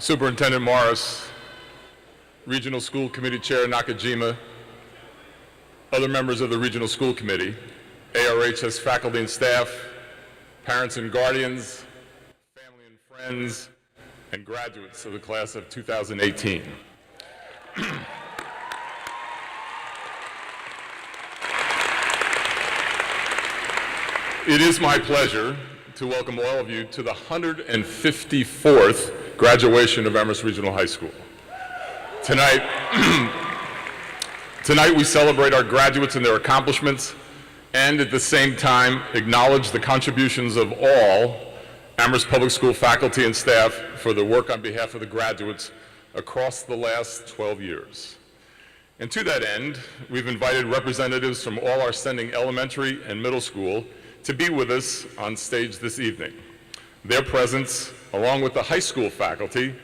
Superintendent Morris, Regional School Committee Chair Nakajima, other members of the Regional School Committee, ARHS faculty and staff, parents and guardians, family and friends, and graduates of the class of 2018. It is my pleasure to welcome all of you to the 154th graduation of Amherst Regional High School. Tonight we celebrate our graduates and their accomplishments, and at the same time acknowledge the contributions of all Amherst Public School faculty and staff for their work on behalf of the graduates across the last 12 years. And to that end, we've invited representatives from all our sending elementary and middle school to be with us on stage this evening. Their presence, along with the high school faculty,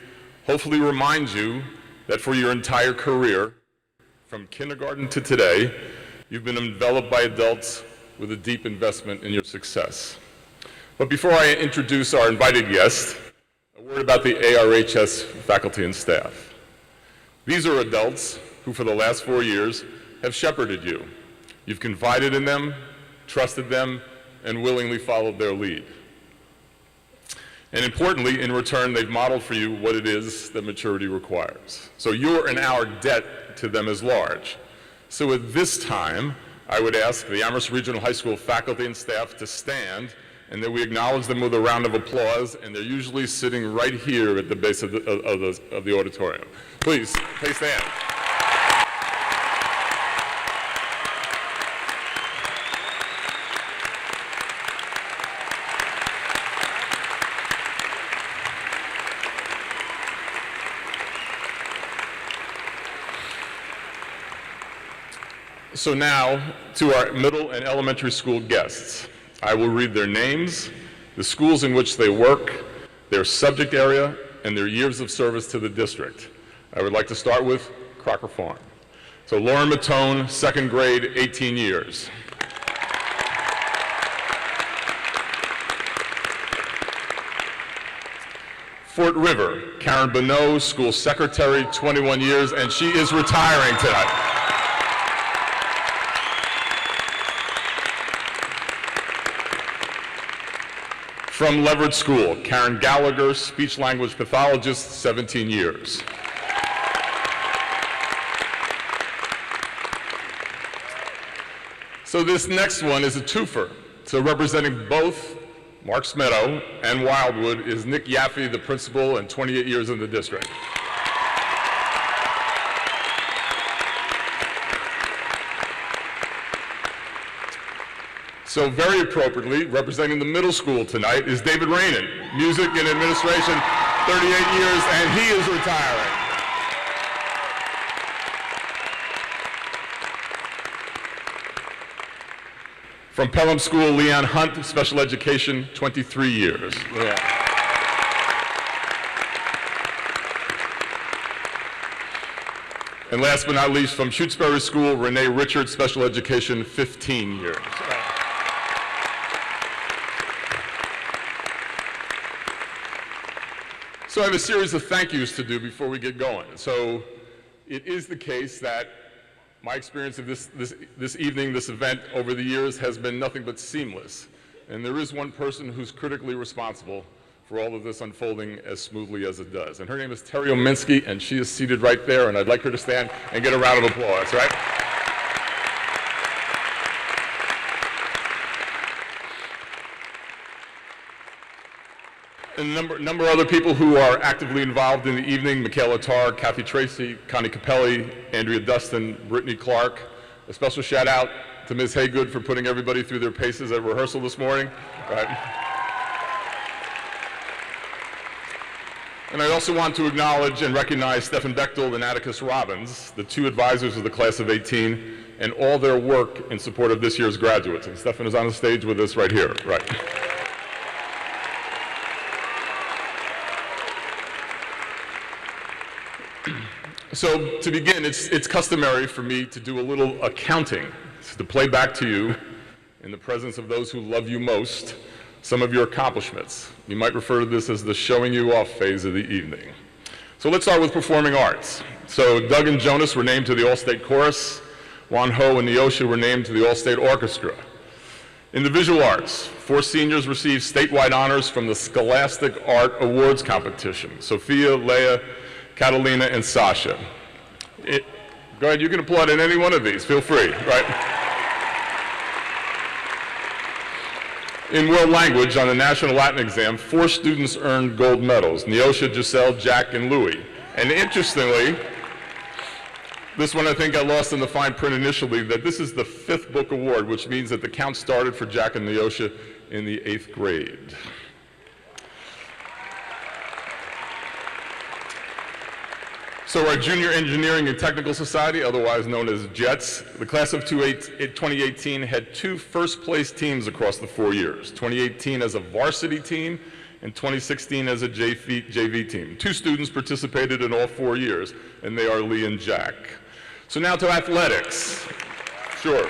hopefully reminds you that for your entire career, from kindergarten to today, you've been enveloped by adults with a deep investment in your success. But before I introduce our invited guest, a word about the ARHS faculty and staff. These are adults who for the last 4 years have shepherded you. You've confided in them, trusted them, and willingly followed their lead. And importantly, in return, they've modeled for you what it is that maturity requires. So your and our debt to them is large. So at this time, I would ask the Amherst Regional High School faculty and staff to stand, and that we acknowledge them with a round of applause, and they're usually sitting right here at the base of the auditorium. Please stand. So now, to our middle and elementary school guests. I will read their names, the schools in which they work, their subject area, and their years of service to the district. I would like to start with Crocker Farm. So Lauren Matone, second grade, 18 years. Fort River, Karen Bonneau, school secretary, 21 years, and she is retiring tonight. From Leverett School, Karen Gallagher, speech-language pathologist, 17 years. So this next one is a twofer. So representing both Marks Meadow and Wildwood is Nick Yaffe, the principal, and 28 years in the district. So very appropriately, representing the middle school tonight is David Rainin, music and administration, 38 years, and he is retiring. From Pelham School, Leon Hunt, special education, 23 years. Yeah. And last but not least, from Shutesbury School, Renee Richards, special education, 15 years. So I have a series of thank yous to do before we get going. So it is the case that my experience of this evening, this event over the years has been nothing but seamless. And there is one person who's critically responsible for all of this unfolding as smoothly as it does. And her name is Terry Ominsky, and she is seated right there, and I'd like her to stand and get a round of applause, right? And a number of other people who are actively involved in the evening: Michaela Tarr, Kathy Tracy, Connie Capelli, Andrea Dustin, Brittany Clark. A special shout out to Ms. Haygood for putting everybody through their paces at rehearsal this morning. Right. And I also want to acknowledge and recognize Stephen Bechtel and Atticus Robbins, the two advisors of the class of 18, and all their work in support of this year's graduates. And Stephen is on the stage with us right here. Right. So to begin, it's customary for me to do a little accounting, to play back to you, in the presence of those who love you most, some of your accomplishments. You might refer to this as the showing you off phase of the evening. So let's start with performing arts. So Doug and Jonas were named to the All-State Chorus. Juan Ho and Neosha were named to the All-State Orchestra. In the visual arts, 4 seniors received statewide honors from the Scholastic Art Awards competition: Sophia, Leah, Catalina, and Sasha. Go ahead, you can applaud in any one of these, feel free, right? In world language, on the National Latin exam, 4 students earned gold medals: Neosha, Giselle, Jack, and Louie. And interestingly, this one I think got lost in the fine print initially, that this is the 5th book award, which means that the count started for Jack and Neosha in the 8th grade. So our Junior Engineering and Technical Society, otherwise known as JETS, the class of 2018 had 2 first-place teams across the 4 years, 2018 as a varsity team and 2016 as a JV team. 2 students participated in all 4 years, and they are Lee and Jack. So now to athletics. Sure.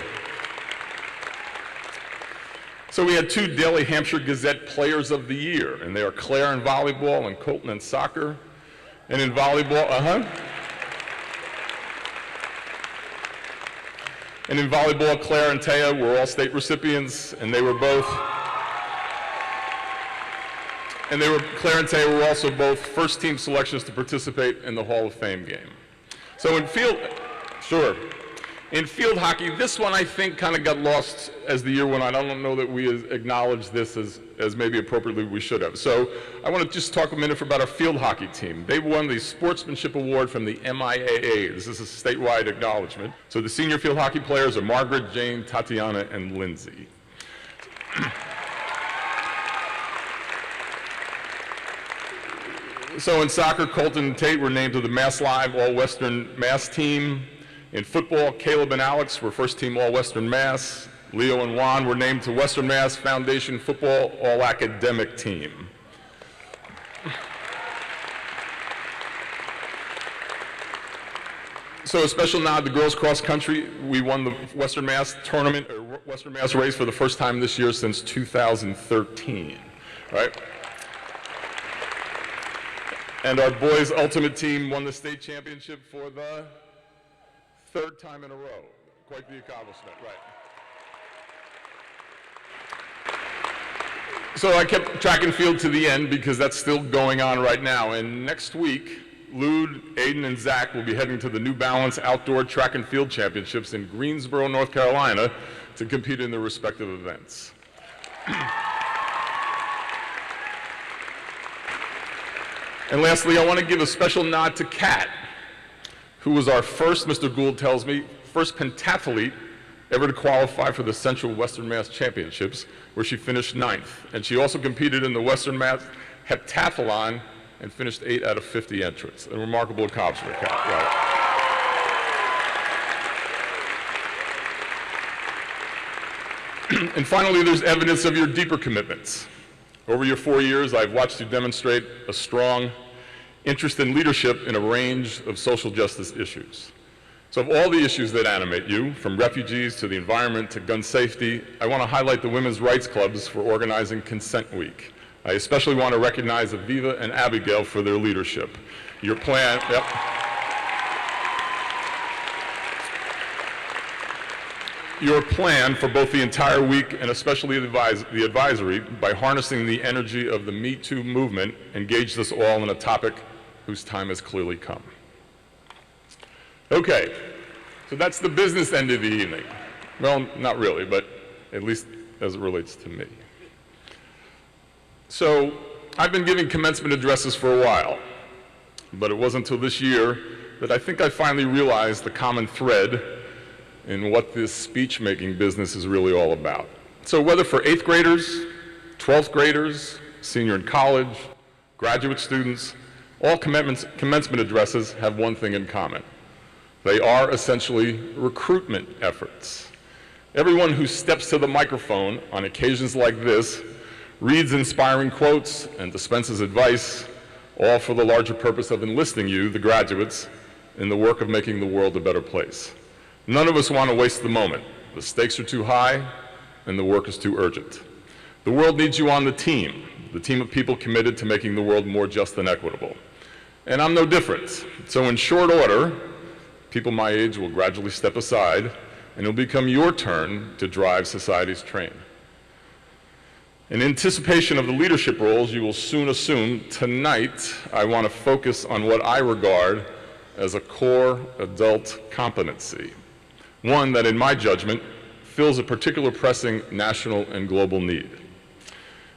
So we had 2 Daily Hampshire Gazette Players of the Year, and they are Claire in volleyball and Colton in soccer. And in volleyball, And in volleyball, Claire and Taya were all state recipients, and Claire and Taya were also both first team selections to participate in the Hall of Fame game. So in field hockey, this one I think kind of got lost as the year went on. I don't know that we acknowledged this as maybe appropriately we should have. So I want to just talk a minute about our field hockey team. They won the Sportsmanship Award from the MIAA. This is a statewide acknowledgement. So the senior field hockey players are Margaret, Jane, Tatiana, and Lindsay. So in soccer, Colton and Tate were named to the Mass Live All-Western Mass team. In football, Caleb and Alex were first team All-Western Mass. Leo and Juan were named to Western Mass Foundation Football All-Academic Team. So a special nod to girls cross country. We won the Western Mass tournament, or Western Mass race, for the first time this year since 2013, right? And our boys' ultimate team won the state championship for the third time in a row. Quite the accomplishment, right? So I kept track and field to the end because that's still going on right now. And next week, Lude, Aiden, and Zach will be heading to the New Balance Outdoor Track and Field Championships in Greensboro, North Carolina to compete in their respective events. And lastly, I want to give a special nod to Kat, who was our first, Mr. Gould tells me, first pentathlete ever to qualify for the Central Western Mass Championships, where she finished 9th. And she also competed in the Western Mass Heptathlon and finished 8 out of 50 entrants. A remarkable accomplishment, Kat. Right. And finally, there's evidence of your deeper commitments. Over your 4 years, I've watched you demonstrate a strong interest in leadership in a range of social justice issues. So of all the issues that animate you, from refugees to the environment to gun safety, I want to highlight the women's rights clubs for organizing Consent Week. I especially want to recognize Aviva and Abigail for their leadership. Your plan, Your plan for both the entire week and especially the advisory, by harnessing the energy of the Me Too movement, engaged us all in a topic whose time has clearly come. Okay, so that's the business end of the evening. Well, not really, but at least as it relates to me. So I've been giving commencement addresses for a while, but it wasn't until this year that I think I finally realized the common thread in what this speech-making business is really all about. So whether for 8th graders, 12th graders, senior in college, graduate students, all commencement addresses have one thing in common. They are essentially recruitment efforts. Everyone who steps to the microphone on occasions like this reads inspiring quotes and dispenses advice, all for the larger purpose of enlisting you, the graduates, in the work of making the world a better place. None of us want to waste the moment. The stakes are too high, and the work is too urgent. The world needs you on the team of people committed to making the world more just and equitable. And I'm no different. So in short order, people my age will gradually step aside, and it'll become your turn to drive society's train. In anticipation of the leadership roles you will soon assume, tonight I want to focus on what I regard as a core adult competency. One that, in my judgment, fills a particular pressing national and global need.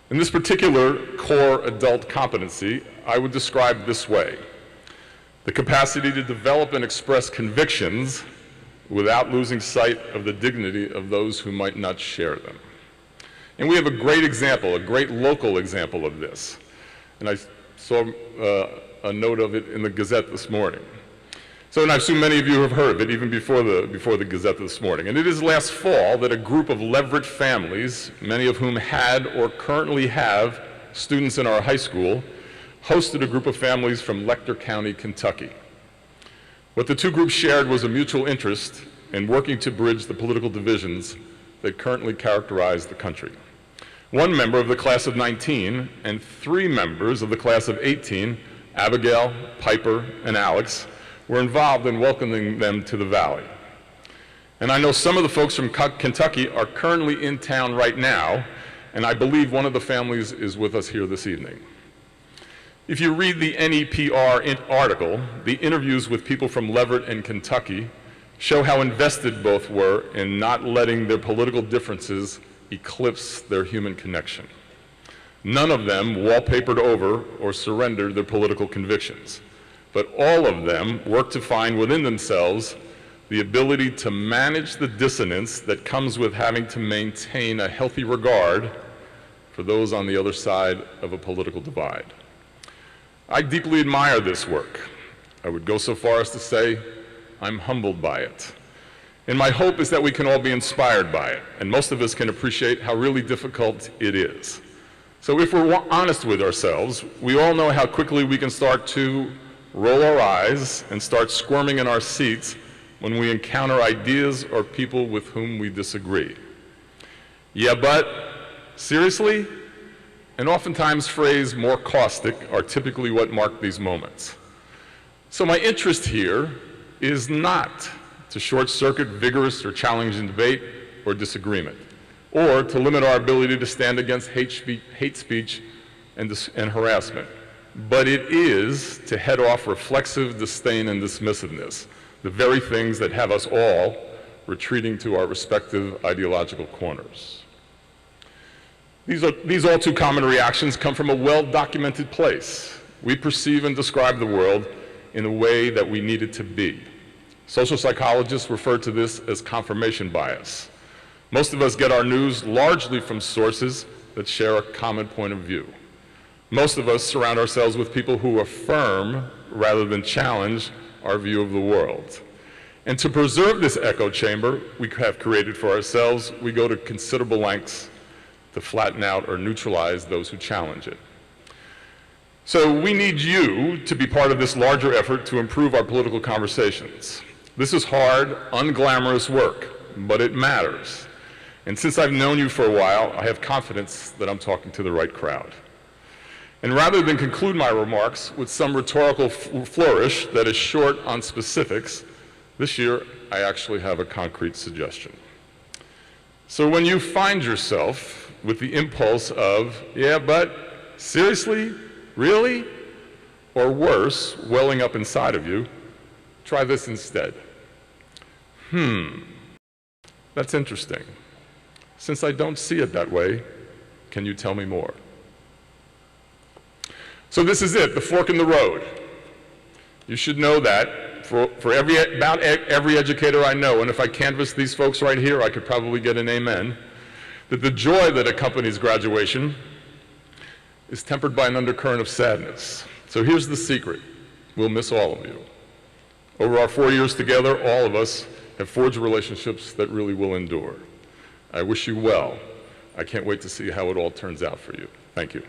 In this particular core adult competency, I would describe this way: the capacity to develop and express convictions without losing sight of the dignity of those who might not share them. And we have a great example, a great local example of this. And I saw a note of it in the Gazette this morning. So, and I assume many of you have heard of it even before the Gazette this morning. And it is last fall that a group of Leverett families, many of whom had or currently have students in our high school, hosted a group of families from Lecter County, Kentucky. What the two groups shared was a mutual interest in working to bridge the political divisions that currently characterize the country. One member of the class of 19 and 3 members of the class of 18, Abigail, Piper, and Alex, were involved in welcoming them to the Valley. And I know some of the folks from Kentucky are currently in town right now, and I believe one of the families is with us here this evening. If you read the NEPR article, the interviews with people from Leverett and Kentucky show how invested both were in not letting their political differences eclipse their human connection. None of them wallpapered over or surrendered their political convictions, but all of them worked to find within themselves the ability to manage the dissonance that comes with having to maintain a healthy regard for those on the other side of a political divide. I deeply admire this work. I would go so far as to say I'm humbled by it. And my hope is that we can all be inspired by it, and most of us can appreciate how really difficult it is. So if we're honest with ourselves, we all know how quickly we can start to roll our eyes and start squirming in our seats when we encounter ideas or people with whom we disagree. Yeah, but seriously? and oftentimes phrased more caustic, are typically what mark these moments. So my interest here is not to short-circuit vigorous or challenging debate or disagreement, or to limit our ability to stand against hate speech and harassment. But it is to head off reflexive disdain and dismissiveness, the very things that have us all retreating to our respective ideological corners. These all too common reactions come from a well-documented place. We perceive and describe the world in a way that we need it to be. Social psychologists refer to this as confirmation bias. Most of us get our news largely from sources that share a common point of view. Most of us surround ourselves with people who affirm rather than challenge our view of the world. And to preserve this echo chamber we have created for ourselves, we go to considerable lengths to flatten out or neutralize those who challenge it. So we need you to be part of this larger effort to improve our political conversations. This is hard, unglamorous work, but it matters. And since I've known you for a while, I have confidence that I'm talking to the right crowd. And rather than conclude my remarks with some rhetorical flourish that is short on specifics, this year I actually have a concrete suggestion. So when you find yourself with the impulse of, yeah, but seriously, really, or worse, welling up inside of you, try this instead. That's interesting. Since I don't see it that way, can you tell me more? So this is it, the fork in the road. You should know that for about every educator I know, and if I canvass these folks right here, I could probably get an amen, that the joy that accompanies graduation is tempered by an undercurrent of sadness. So here's the secret. We'll miss all of you. Over our 4 years together, all of us have forged relationships that really will endure. I wish you well. I can't wait to see how it all turns out for you. Thank you.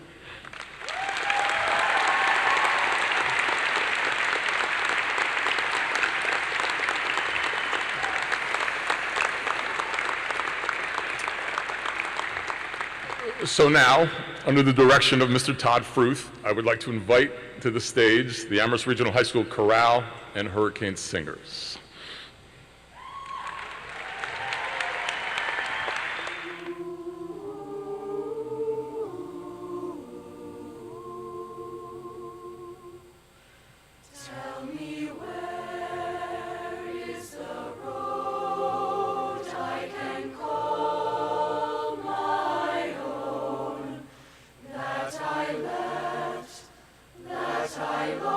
So now, under the direction of Mr. Todd Fruth, I would like to invite to the stage the Amherst Regional High School Chorale and Hurricane Singers. Call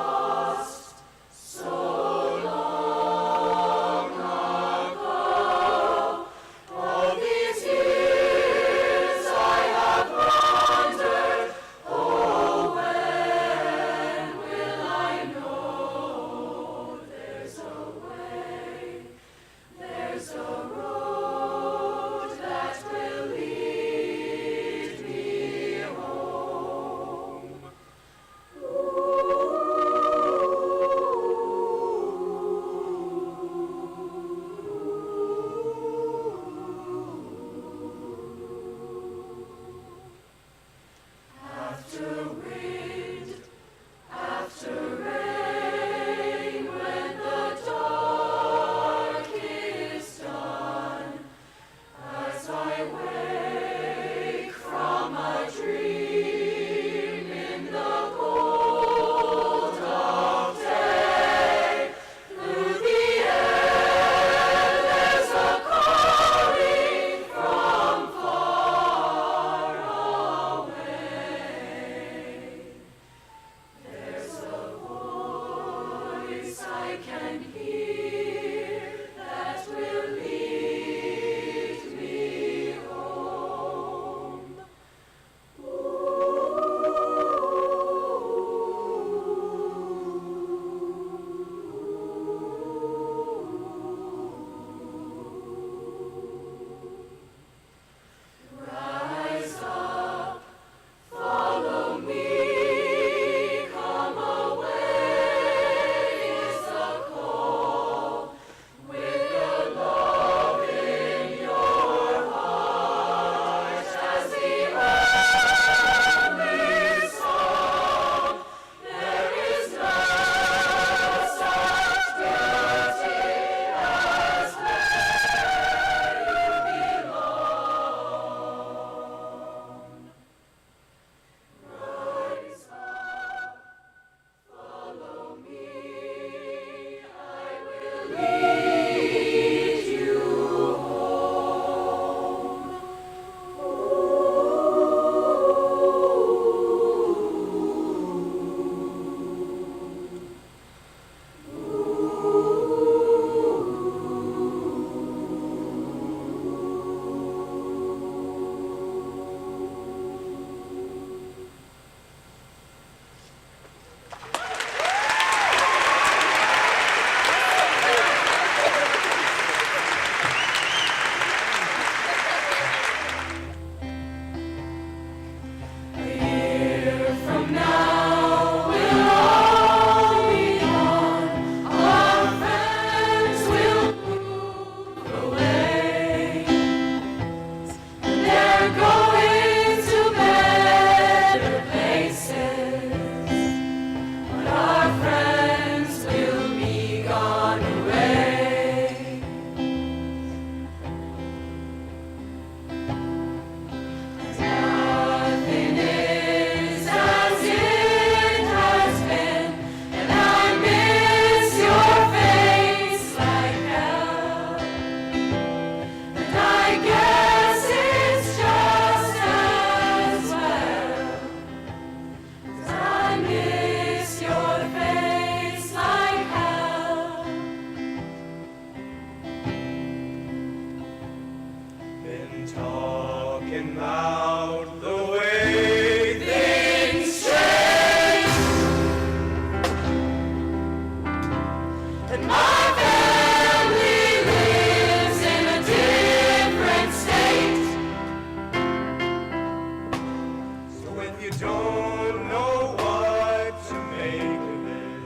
don't know what to make of it,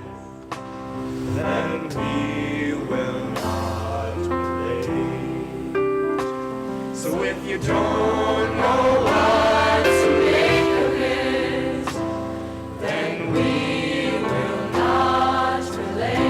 then we will not relate. So if you don't know what to make of it, then we will not relate.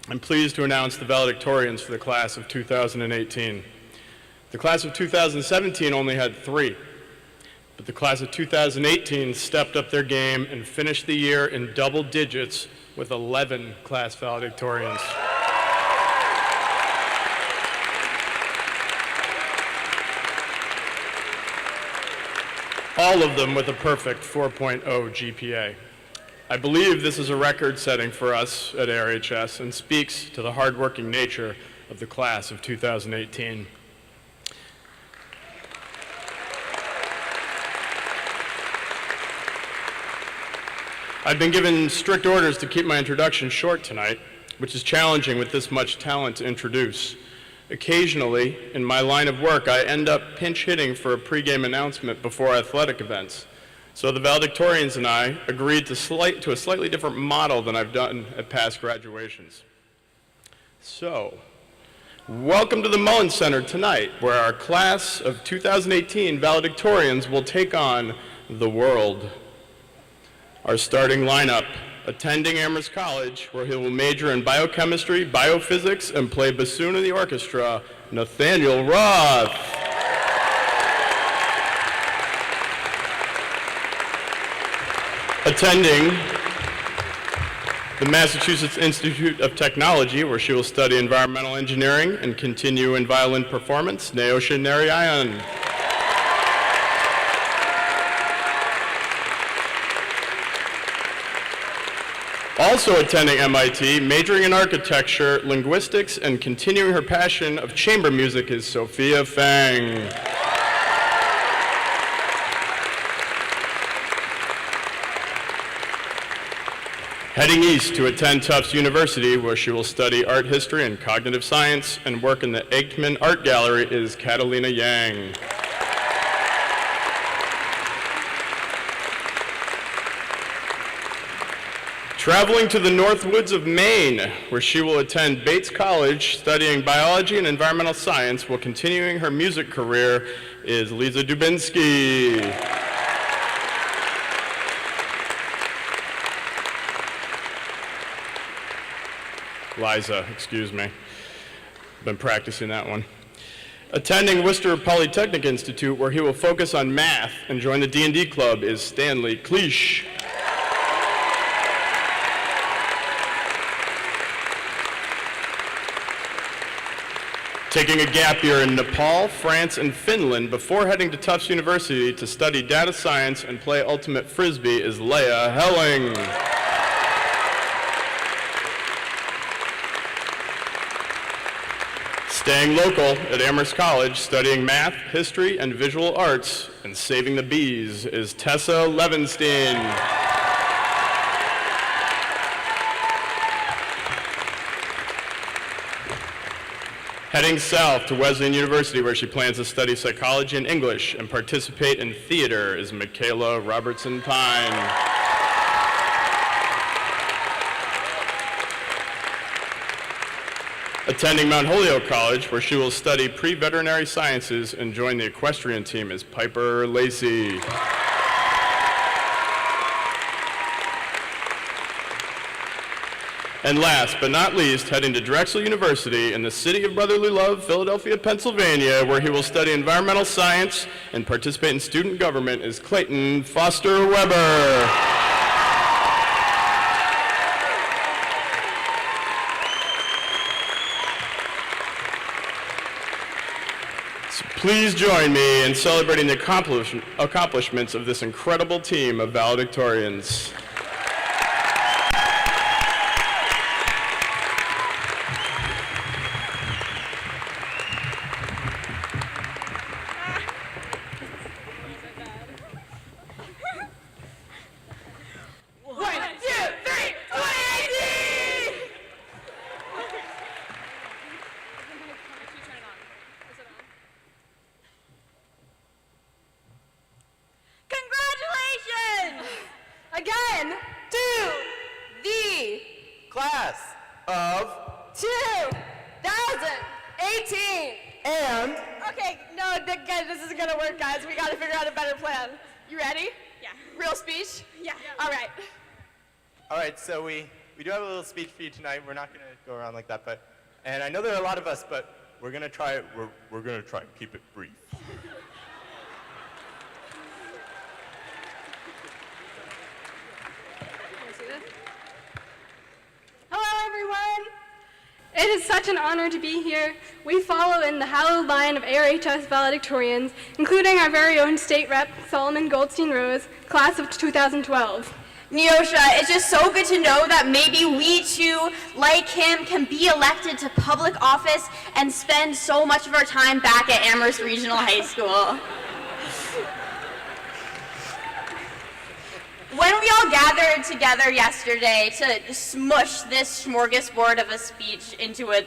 I'm pleased to announce the valedictorians for the class of 2018. The class of 2017 only had 3, but the class of 2018 stepped up their game and finished the year in double digits with 11 class valedictorians. All of them with a perfect 4.0 GPA. I believe this is a record setting for us at ARHS and speaks to the hardworking nature of the class of 2018. I've been given strict orders to keep my introduction short tonight, which is challenging with this much talent to introduce. Occasionally, in my line of work, I end up pinch hitting for a pregame announcement before athletic events. So the valedictorians and I agreed to a slightly different model than I've done at past graduations. So, welcome to the Mullins Center tonight, where our class of 2018 valedictorians will take on the world. Our starting lineup: attending Amherst College, where he will major in biochemistry, biophysics, and play bassoon in the orchestra, Nathaniel Roth. Attending the Massachusetts Institute of Technology, where she will study environmental engineering and continue in violin performance, Neosha Narayan. Also attending MIT, majoring in architecture, linguistics, and continuing her passion of chamber music is Sophia Fang. Heading east to attend Tufts University, where she will study art history and cognitive science and work in the Aikman Art Gallery, is Catalina Yang. Traveling to the North Woods of Maine, where she will attend Bates College, studying biology and environmental science while continuing her music career, is Lisa Dubinsky. Liza, excuse me. Been practicing that one. Attending Worcester Polytechnic Institute, where he will focus on math and join the D&D club, is Stanley Cleash. Taking a gap year in Nepal, France, and Finland before heading to Tufts University to study data science and play ultimate frisbee is Leah Helling. Staying local at Amherst College, studying math, history, and visual arts, and saving the bees is Tessa Levenstein. Heading south to Wesleyan University, where she plans to study psychology and English and participate in theater, is Michaela Robertson Pine. Attending Mount Holyoke College, where she will study pre-veterinary sciences and join the equestrian team, is Piper Lacey. And last but not least, heading to Drexel University in the city of brotherly love, Philadelphia, Pennsylvania, where he will study environmental science and participate in student government, is Clayton Foster Weber. So please join me in celebrating the accomplishments of this incredible team of valedictorians. Again, to the Class of 2018. and Okay, no, guys, this isn't gonna work, guys. We gotta figure out a better plan. You ready? Yeah. Real speech? Yeah. All right. all right. So we do have a little speech for you tonight. We're not gonna go around like that, and I know there are a lot of us, but we're gonna try. We're gonna try and keep it brief. Hello, everyone. It is such an honor to be here. We follow in the hallowed line of ARHS valedictorians, including our very own state rep, Solomon Goldstein Rose, class of 2012. Neosha, it's just so good to know that maybe we too, like him, can be elected to public office and spend so much of our time back at Amherst Regional High School. When we all gathered together yesterday to smush this smorgasbord of a speech into a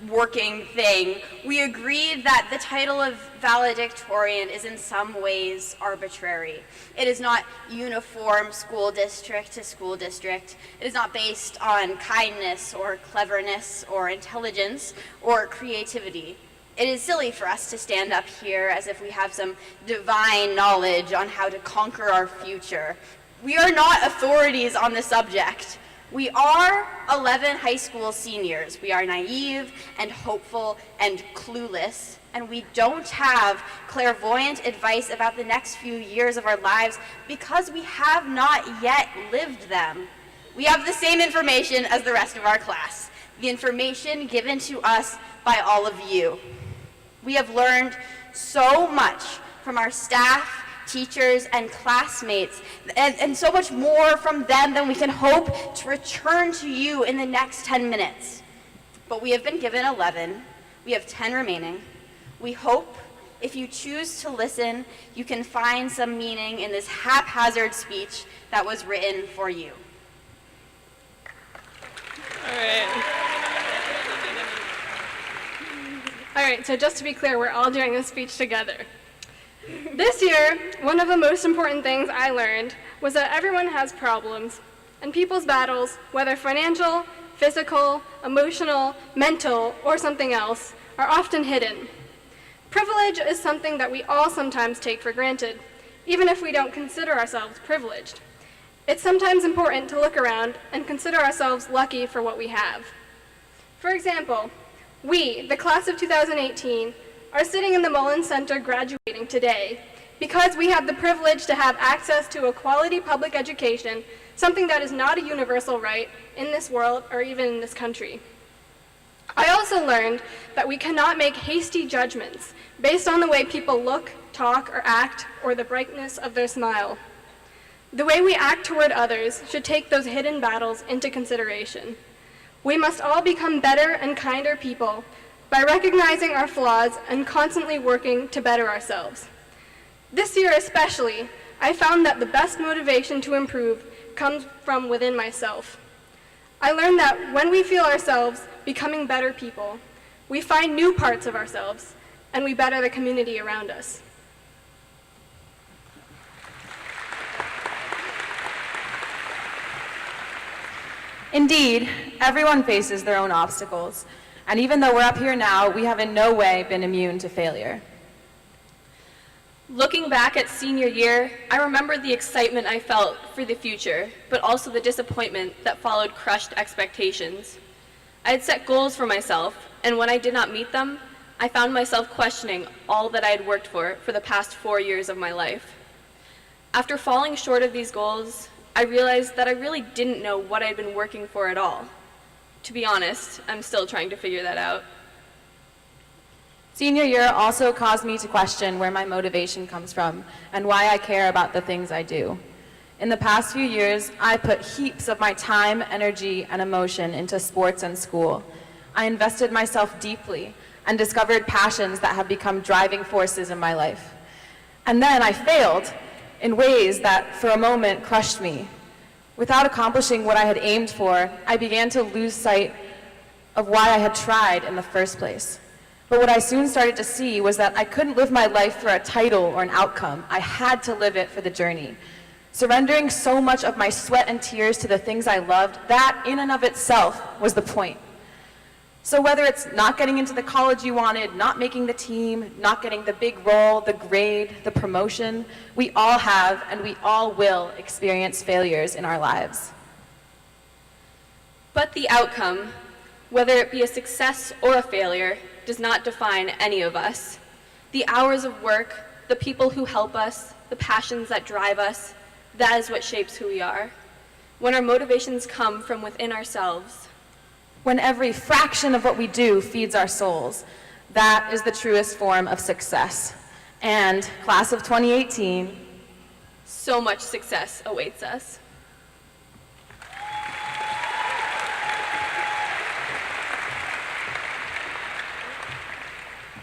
working thing, we agreed that the title of valedictorian is in some ways arbitrary. It is not uniform school district to school district. It is not based on kindness or cleverness or intelligence or creativity. It is silly for us to stand up here as if we have some divine knowledge on how to conquer our future. We are not authorities on the subject. We are 11 high school seniors. We are naive and hopeful and clueless, and we don't have clairvoyant advice about the next few years of our lives because we have not yet lived them. We have the same information as the rest of our class, the information given to us by all of you. We have learned so much from our staff, teachers, and classmates, and so much more from them than we can hope to return to you in the next 10 minutes. But we have been given 11. We have 10 remaining. We hope if you choose to listen, you can find some meaning in this haphazard speech that was written for you. All right, so just to be clear, we're all doing this speech together. This year, one of the most important things I learned was that everyone has problems, and people's battles, whether financial, physical, emotional, mental, or something else, are often hidden. Privilege is something that we all sometimes take for granted, even if we don't consider ourselves privileged. It's sometimes important to look around and consider ourselves lucky for what we have. For example, We, the class of 2018, are sitting in the Mullen Center graduating today because we have the privilege to have access to a quality public education, something that is not a universal right in this world or even in this country. I also learned that we cannot make hasty judgments based on the way people look, talk, or act, or the brightness of their smile. The way we act toward others should take those hidden battles into consideration. We must all become better and kinder people by recognizing our flaws and constantly working to better ourselves. This year especially, I found that the best motivation to improve comes from within myself. I learned that when we feel ourselves becoming better people, we find new parts of ourselves and we better the community around us. Indeed, everyone faces their own obstacles, and even though we're up here now, we have in no way been immune to failure. Looking back at senior year, I remember the excitement I felt for the future, but also the disappointment that followed crushed expectations. I had set goals for myself, and when I did not meet them, I found myself questioning all that I had worked for the past 4 years of my life. After falling short of these goals, I realized that I really didn't know what I'd been working for at all. To be honest, I'm still trying to figure that out. Senior year also caused me to question where my motivation comes from and why I care about the things I do. In the past few years, I put heaps of my time, energy, and emotion into sports and school. I invested myself deeply and discovered passions that have become driving forces in my life. And then I failed in ways that for a moment crushed me. Without accomplishing what I had aimed for, I began to lose sight of why I had tried in the first place. But what I soon started to see was that I couldn't live my life for a title or an outcome. I had to live it for the journey. Surrendering so much of my sweat and tears to the things I loved, that in and of itself was the point. So whether it's not getting into the college you wanted, not making the team, not getting the big role, the grade, the promotion, we all have and we all will experience failures in our lives. But the outcome, whether it be a success or a failure, does not define any of us. The hours of work, the people who help us, the passions that drive us, that is what shapes who we are. When our motivations come from within ourselves, when every fraction of what we do feeds our souls, that is the truest form of success. And class of 2018, so much success awaits us.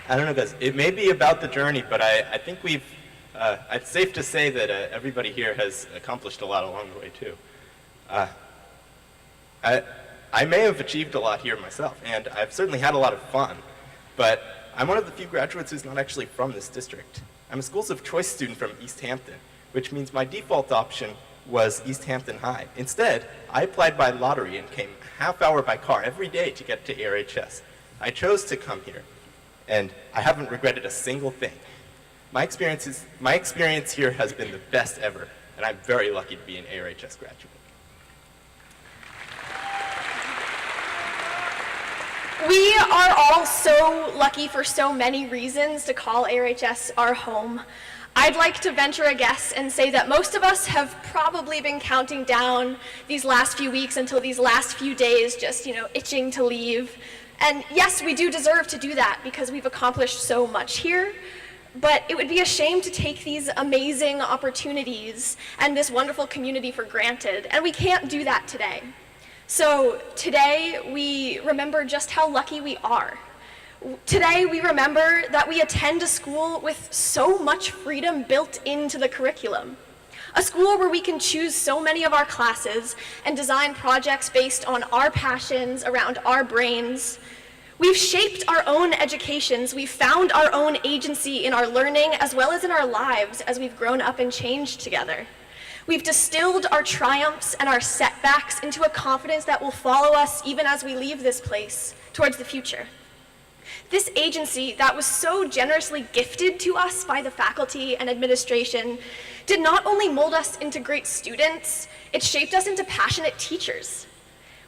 I don't know, guys. It may be about the journey, but I think it's safe to say that everybody here has accomplished a lot along the way, too. I may have achieved a lot here myself, and I've certainly had a lot of fun, but I'm one of the few graduates who's not actually from this district. I'm a Schools of Choice student from East Hampton, which means my default option was East Hampton High. Instead, I applied by lottery and came a half hour by car every day to get to ARHS. I chose to come here, and I haven't regretted a single thing. My experience here has been the best ever, and I'm very lucky to be an ARHS graduate. We are all so lucky for so many reasons to call ARHS our home. I'd like to venture a guess and say that most of us have probably been counting down these last few weeks until these last few days, just, itching to leave. And yes, we do deserve to do that because we've accomplished so much here, but it would be a shame to take these amazing opportunities and this wonderful community for granted, and we can't do that today. So today, we remember just how lucky we are. Today, we remember that we attend a school with so much freedom built into the curriculum. A school where we can choose so many of our classes and design projects based on our passions around our brains. We've shaped our own educations. We've found our own agency in our learning as well as in our lives as we've grown up and changed together. We've distilled our triumphs and our setbacks into a confidence that will follow us even as we leave this place towards the future. This agency that was so generously gifted to us by the faculty and administration did not only mold us into great students, it shaped us into passionate teachers.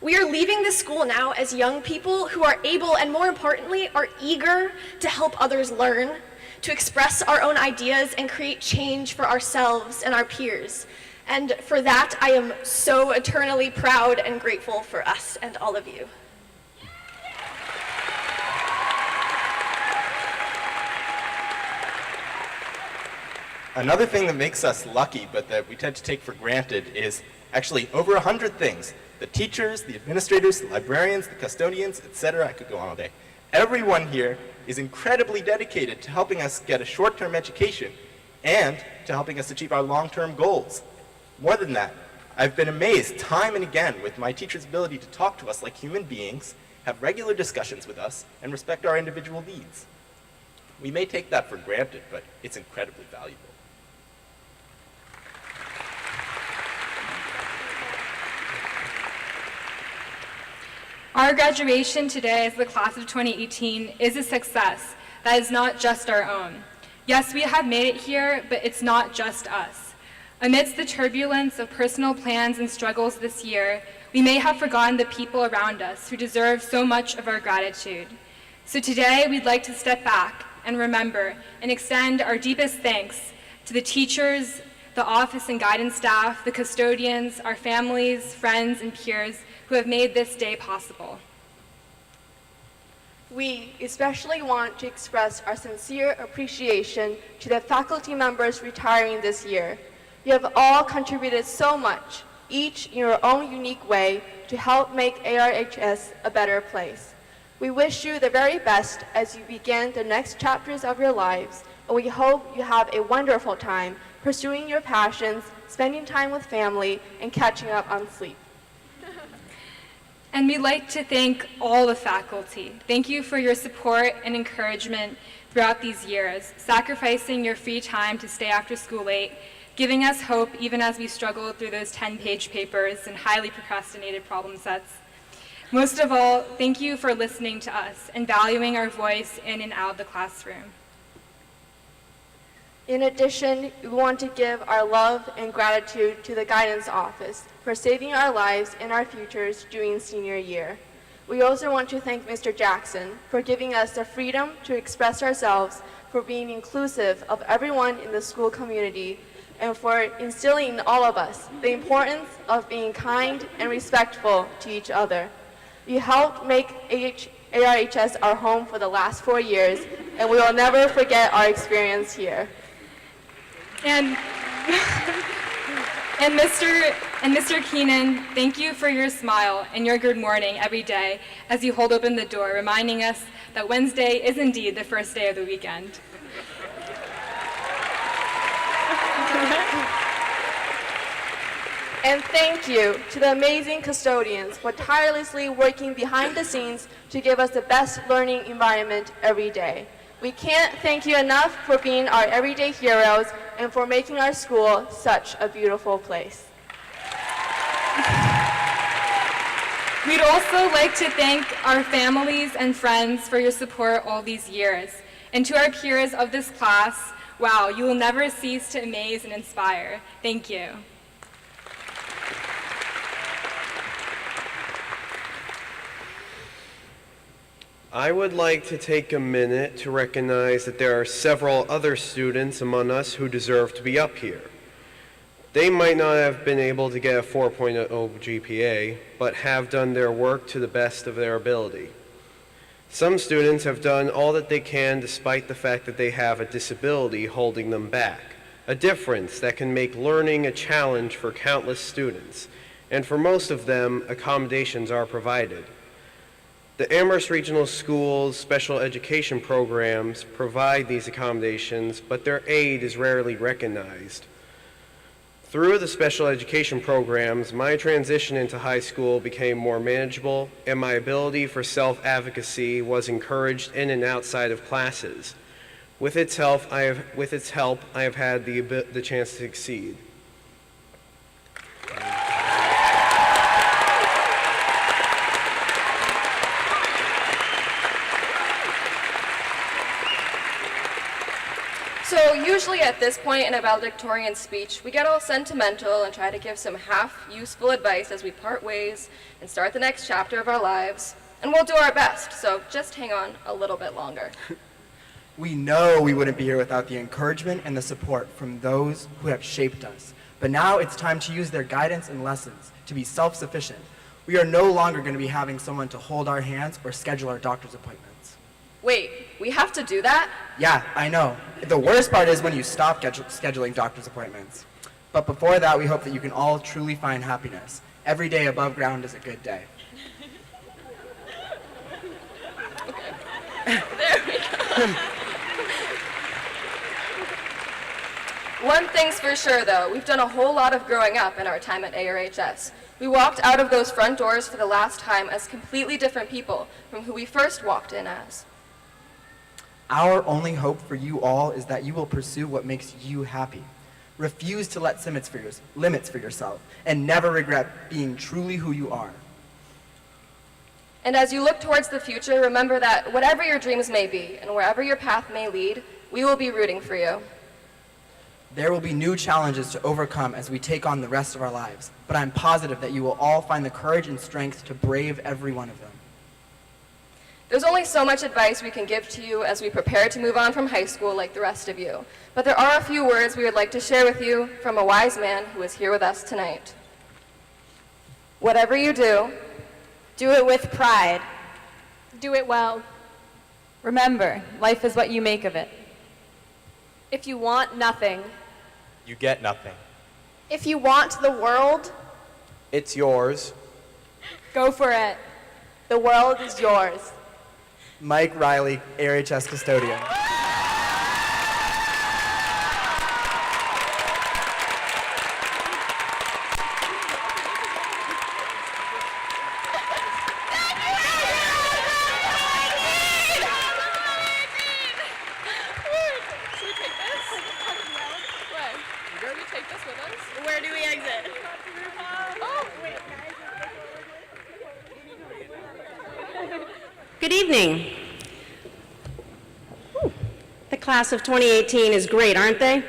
We are leaving this school now as young people who are able and, more importantly, are eager to help others learn, to express our own ideas and create change for ourselves and our peers. And for that, I am so eternally proud and grateful for us and all of you. Another thing that makes us lucky, but that we tend to take for granted, is actually over 100 things. The teachers, the administrators, the librarians, the custodians, etc. I could go on all day. Everyone here is incredibly dedicated to helping us get a short-term education and to helping us achieve our long-term goals. More than that, I've been amazed time and again with my teachers' ability to talk to us like human beings, have regular discussions with us, and respect our individual needs. We may take that for granted, but it's incredibly valuable. Our graduation today as the class of 2018 is a success that is not just our own. Yes, we have made it here, but it's not just us. Amidst the turbulence of personal plans and struggles this year, we may have forgotten the people around us who deserve so much of our gratitude. So today, we'd like to step back and remember and extend our deepest thanks to the teachers, the office and guidance staff, the custodians, our families, friends, and peers who have made this day possible. We especially want to express our sincere appreciation to the faculty members retiring this year. You have all contributed so much, each in your own unique way, to help make ARHS a better place. We wish you the very best as you begin the next chapters of your lives, and we hope you have a wonderful time pursuing your passions, spending time with family, and catching up on sleep. And we'd like to thank all the faculty. Thank you for your support and encouragement throughout these years, sacrificing your free time to stay after school late, giving us hope even as we struggled through those 10-page papers and highly procrastinated problem sets. Most of all, thank you for listening to us and valuing our voice in and out of the classroom. In addition, we want to give our love and gratitude to the guidance office for saving our lives and our futures during senior year. We also want to thank Mr. Jackson for giving us the freedom to express ourselves, for being inclusive of everyone in the school community, and for instilling in all of us the importance of being kind and respectful to each other. You helped make ARHS our home for the last 4 years, and we will never forget our experience here. And Mr. Keenan, thank you for your smile and your good morning every day as you hold open the door, reminding us that Wednesday is indeed the first day of the weekend. And thank you to the amazing custodians for tirelessly working behind the scenes to give us the best learning environment every day. We can't thank you enough for being our everyday heroes and for making our school such a beautiful place. We'd also like to thank our families and friends for your support all these years. And to our peers of this class, wow, you will never cease to amaze and inspire. Thank you. I would like to take a minute to recognize that there are several other students among us who deserve to be up here. They might not have been able to get a 4.0 GPA, but have done their work to the best of their ability. Some students have done all that they can despite the fact that they have a disability holding them back, a difference that can make learning a challenge for countless students, and for most of them, accommodations are provided. The ARHS Regional Schools special education programs provide these accommodations, but their aid is rarely recognized. Through the special education programs, my transition into high school became more manageable, and my ability for self-advocacy was encouraged in and outside of classes. With its help, I have had the chance to succeed. So usually at this point in a valedictorian speech, we get all sentimental and try to give some half-useful advice as we part ways and start the next chapter of our lives. And we'll do our best, so just hang on a little bit longer. We know we wouldn't be here without the encouragement and the support from those who have shaped us. But now it's time to use their guidance and lessons to be self-sufficient. We are no longer going to be having someone to hold our hands or schedule our doctor's appointments. Wait, we have to do that? Yeah, I know. The worst part is when you stop scheduling doctor's appointments. But before that, we hope that you can all truly find happiness. Every day above ground is a good day. There we go. One thing's for sure, though. We've done a whole lot of growing up in our time at ARHS. We walked out of those front doors for the last time as completely different people from who we first walked in as. Our only hope for you all is that you will pursue what makes you happy. Refuse to let limits for yourself, and never regret being truly who you are. And as you look towards the future, remember that whatever your dreams may be and wherever your path may lead, we will be rooting for you. There will be new challenges to overcome as we take on the rest of our lives, but I'm positive that you will all find the courage and strength to brave every one of them. There's only so much advice we can give to you as we prepare to move on from high school like the rest of you, but there are a few words we would like to share with you from a wise man who is here with us tonight. Whatever you do, Do it with pride. Do it well. Remember, life is what you make of it. If you want nothing, You get nothing. If you want the world, It's yours. Go for it. the world is yours. Mike Riley, ARHS custodian. Where do we exit? Good evening. The class of 2018 is great, aren't they?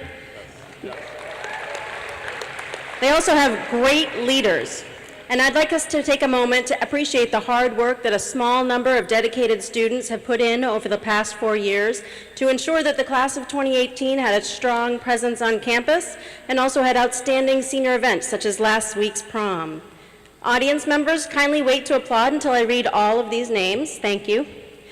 They also have great leaders. And I'd like us to take a moment to appreciate the hard work that a small number of dedicated students have put in over the past 4 years to ensure that the class of 2018 had a strong presence on campus and also had outstanding senior events such as last week's prom. Audience members, kindly wait to applaud until I read all of these names. Thank you.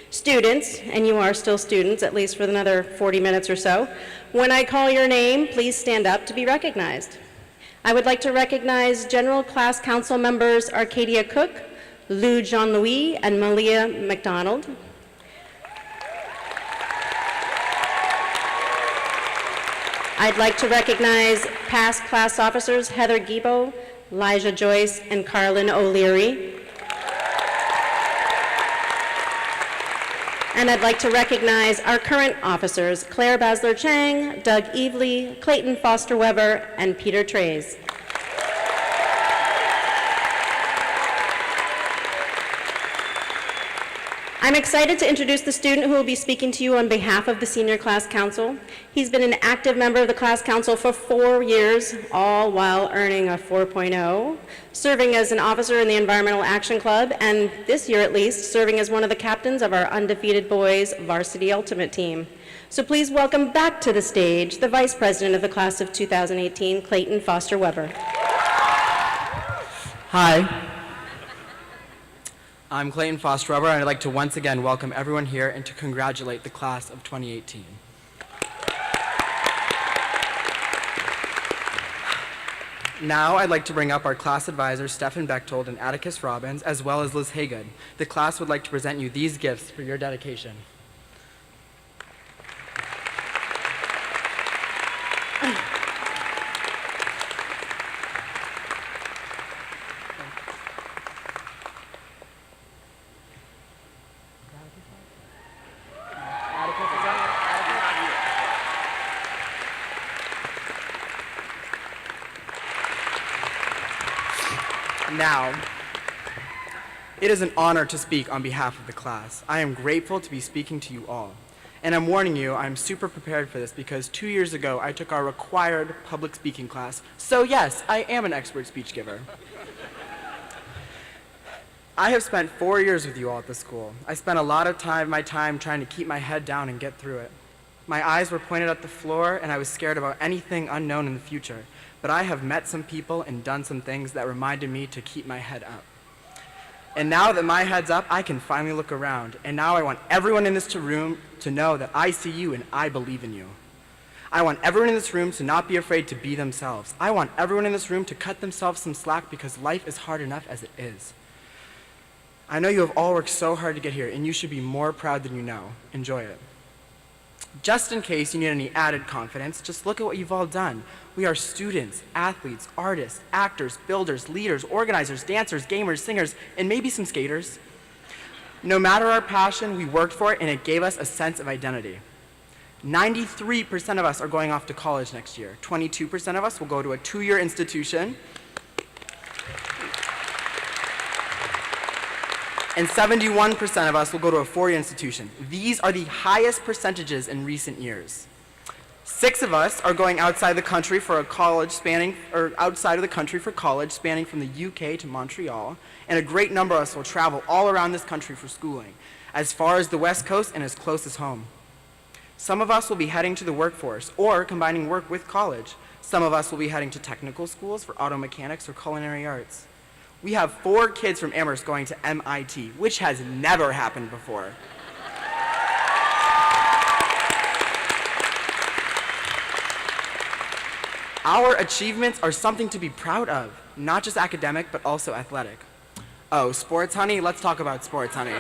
Students, and you are still students, at least for another 40 minutes or so, when I call your name, please stand up to be recognized. I would like to recognize General Class Council members Arcadia Cook, Lou Jean-Louis, and Malia McDonald. I'd like to recognize past class officers Heather Gibo, Elijah Joyce, and Carlin O'Leary. And I'd like to recognize our current officers, Claire Basler-Chang, Doug Evely, Clayton Foster-Weber, and Peter Trays. I'm excited to introduce the student who will be speaking to you on behalf of the Senior Class Council. He's been an active member of the Class Council for 4 years, all while earning a 4.0, serving as an officer in the Environmental Action Club, and this year at least, serving as one of the captains of our undefeated boys varsity ultimate team. So please welcome back to the stage the Vice President of the Class of 2018, Clayton Foster-Weber. Hi. I'm Clayton Foster-Weber, and I'd like to once again welcome everyone here and to congratulate the class of 2018. Now I'd like to bring up our class advisors, Stefan Bechtold and Atticus Robbins, as well as Liz Haygood. The class would like to present you these gifts for your dedication. Now, it is an honor to speak on behalf of the class. I am grateful to be speaking to you all. And I'm warning you, I'm super prepared for this because 2 years ago I took our required public speaking class. So yes, I am an expert speech giver. I have spent 4 years with you all at the school. I spent a lot of my time trying to keep my head down and get through it. My eyes were pointed at the floor and I was scared about anything unknown in the future. But I have met some people and done some things that reminded me to keep my head up. And now that my head's up, I can finally look around. And now I want everyone in this room to know that I see you and I believe in you. I want everyone in this room to not be afraid to be themselves. I want everyone in this room to cut themselves some slack because life is hard enough as it is. I know you have all worked so hard to get here, and you should be more proud than you know. Enjoy it. Just in case you need any added confidence, just look at what you've all done. We are students, athletes, artists, actors, builders, leaders, organizers, dancers, gamers, singers, and maybe some skaters. No matter our passion, we worked for it, and it gave us a sense of identity. 93% of us are going off to college next year. 22% of us will go to a 2-year institution. And 71% of us will go to a 4-year institution. These are the highest percentages in recent years. 6 of us are going outside the country for a college spanning, or outside of the country for college spanning from the UK to Montreal, and a great number of us will travel all around this country for schooling, as far as the West Coast and as close as home. Some of us will be heading to the workforce, or combining work with college. Some of us will be heading to technical schools for auto mechanics or culinary arts. We have 4 kids from Amherst going to MIT, which has never happened before. Our achievements are something to be proud of, not just academic, but also athletic. Oh, sports, honey? Let's talk about sports, honey.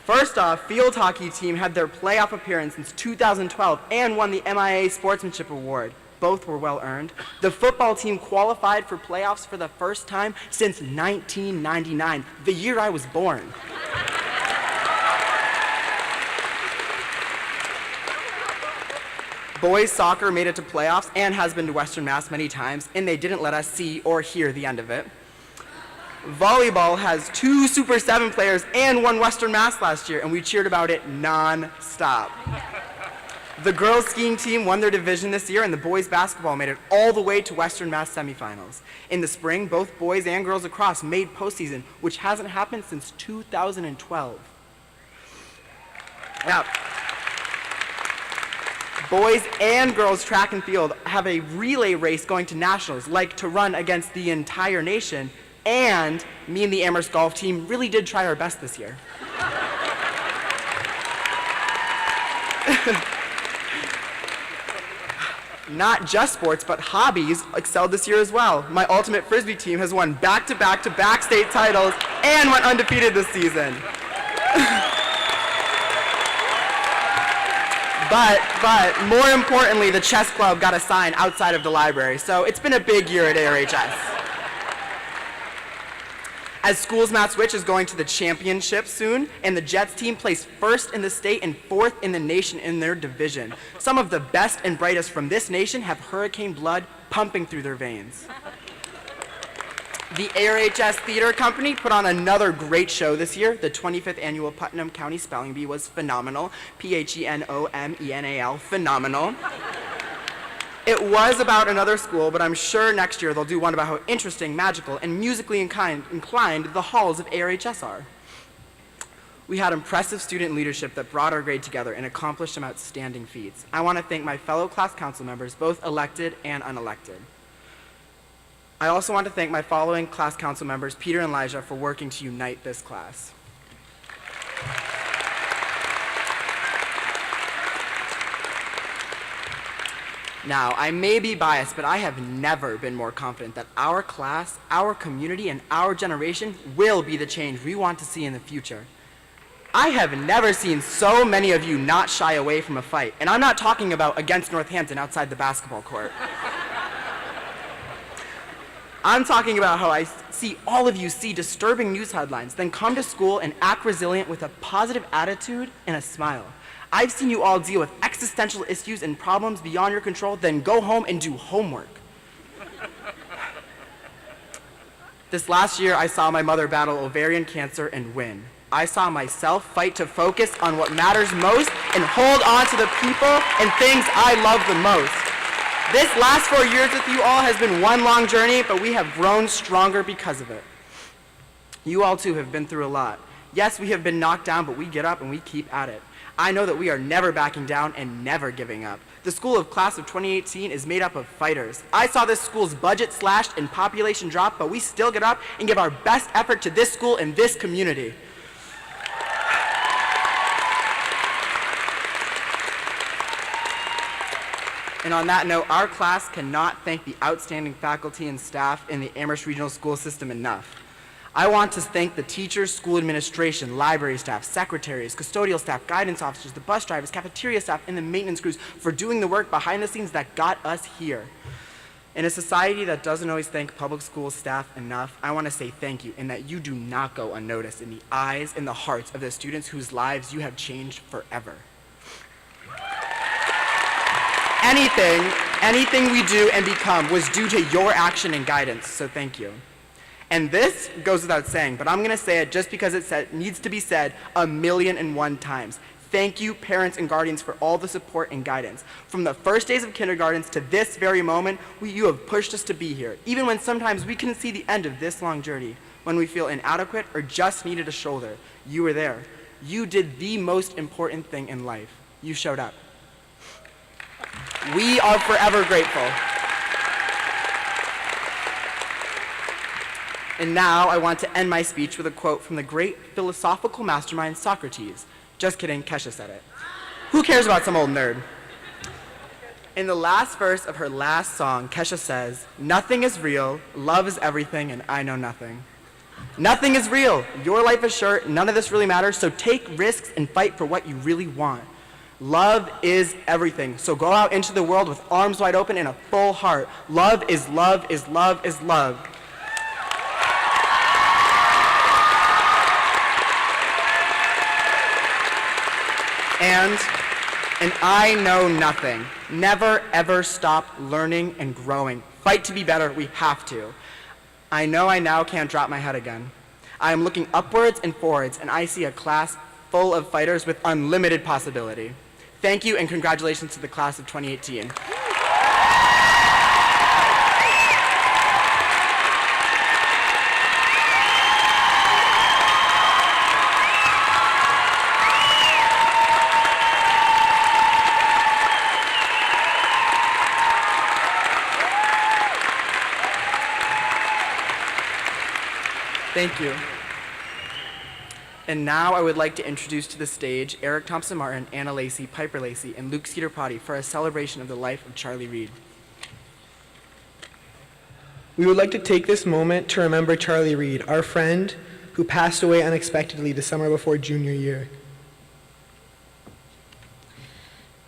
First off, field hockey team had their playoff appearance since 2012 and won the MIA Sportsmanship Award. Both were well earned. The football team qualified for playoffs for the first time since 1999, the year I was born. Boys soccer made it to playoffs and has been to Western Mass many times, and they didn't let us see or hear the end of it. Volleyball has 2 Super 7 players and won Western Mass last year, and we cheered about it non-stop. The girls skiing team won their division this year, and the boys basketball made it all the way to Western Mass semifinals. In the spring, both boys and girls lacrosse made postseason, which hasn't happened since 2012. Yeah. Boys and girls track and field have a relay race going to nationals, like to run against the entire nation, and me and the Amherst golf team really did try our best this year. Not just sports, but hobbies excelled this year as well. My ultimate frisbee team has won back-to-back-to-back state titles and went undefeated this season. But more importantly, the chess club got a sign outside of the library, so it's been a big year at ARHS. As Schools Matt Switch is going to the championship soon, and the Jets team placed 1st in the state and 4th in the nation in their division. Some of the best and brightest from this nation have hurricane blood pumping through their veins. The ARHS Theater Company put on another great show this year. The 25th annual Putnam County Spelling Bee was phenomenal. P-H-E-N-O-M-E-N-A-L, phenomenal. It was about another school, but I'm sure next year they'll do one about how interesting, magical, and musically inclined the halls of ARHS are. We had impressive student leadership that brought our grade together and accomplished some outstanding feats. I want to thank my fellow class council members, both elected and unelected. I also want to thank my following class council members, Peter and Elijah, for working to unite this class. Now, I may be biased, but I have never been more confident that our class, our community, and our generation will be the change we want to see in the future. I have never seen so many of you not shy away from a fight, and I'm not talking about against Northampton outside the basketball court. I'm talking about how I see all of you see disturbing news headlines, then come to school and act resilient with a positive attitude and a smile. I've seen you all deal with existential issues and problems beyond your control, then go home and do homework. This last year, I saw my mother battle ovarian cancer and win. I saw myself fight to focus on what matters most and hold on to the people and things I love the most. This last 4 years with you all has been one long journey, but we have grown stronger because of it. You all too have been through a lot. Yes, we have been knocked down, but we get up and we keep at it. I know that we are never backing down and never giving up. The school of class of 2018 is made up of fighters. I saw this school's budget slashed and population drop, but we still get up and give our best effort to this school and this community. And on that note, our class cannot thank the outstanding faculty and staff in the Amherst Regional School System enough. I want to thank the teachers, school administration, library staff, secretaries, custodial staff, guidance officers, the bus drivers, cafeteria staff, and the maintenance crews for doing the work behind the scenes that got us here. In a society that doesn't always thank public school staff enough, I want to say thank you, and that you do not go unnoticed in the eyes and the hearts of the students whose lives you have changed forever. Anything we do and become was due to your action and guidance, so thank you. And this goes without saying, but I'm going to say it just because it needs to be said 1,000,001 times. Thank you, parents and guardians, for all the support and guidance. From the first days of kindergartens to this very moment, you have pushed us to be here, even when sometimes we couldn't see the end of this long journey. When we feel inadequate or just needed a shoulder, you were there. You did the most important thing in life. You showed up. We are forever grateful. And now I want to end my speech with a quote from the great philosophical mastermind Socrates. Just kidding, Kesha said it. Who cares about some old nerd? In the last verse of her last song, Kesha says, "Nothing is real, love is everything, and I know nothing." Nothing is real. Your life is short, none of this really matters, so take risks and fight for what you really want. Love is everything, so go out into the world with arms wide open and a full heart. Love is love is love is love. And I know nothing. Never, ever stop learning and growing. Fight to be better, we have to. I know I now can't drop my head again. I am looking upwards and forwards, and I see a class full of fighters with unlimited possibility. Thank you, and congratulations to the class of 2018. Thank you. And now I would like to introduce to the stage Eric Thompson Martin, Anna Lacey, Piper Lacey, and Luke Skeeter Potty for a celebration of the life of Charlie Reed. We would like to take this moment to remember Charlie Reed, our friend who passed away unexpectedly the summer before junior year.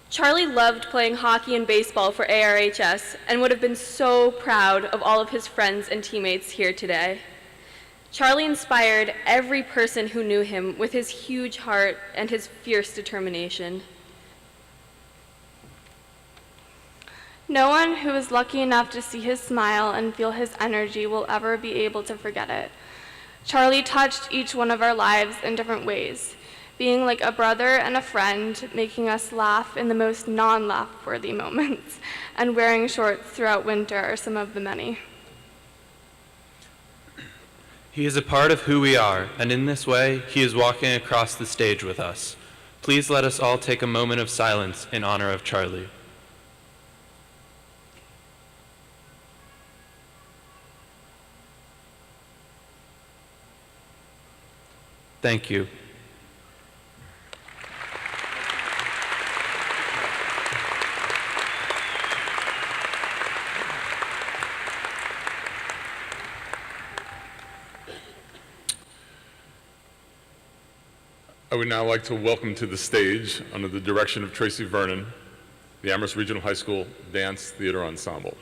Charlie loved playing hockey and baseball for ARHS and would have been so proud of all of his friends and teammates here today. Charlie inspired every person who knew him with his huge heart and his fierce determination. No one who is lucky enough to see his smile and feel his energy will ever be able to forget it. Charlie touched each one of our lives in different ways, being like a brother and a friend, making us laugh in the most non-laugh-worthy moments, and wearing shorts throughout winter are some of the many. He is a part of who we are, and in this way, he is walking across the stage with us. Please let us all take a moment of silence in honor of Charlie. Thank you. I would now like to welcome to the stage, under the direction of Tracy Vernon, the Amherst Regional High School Dance Theater Ensemble.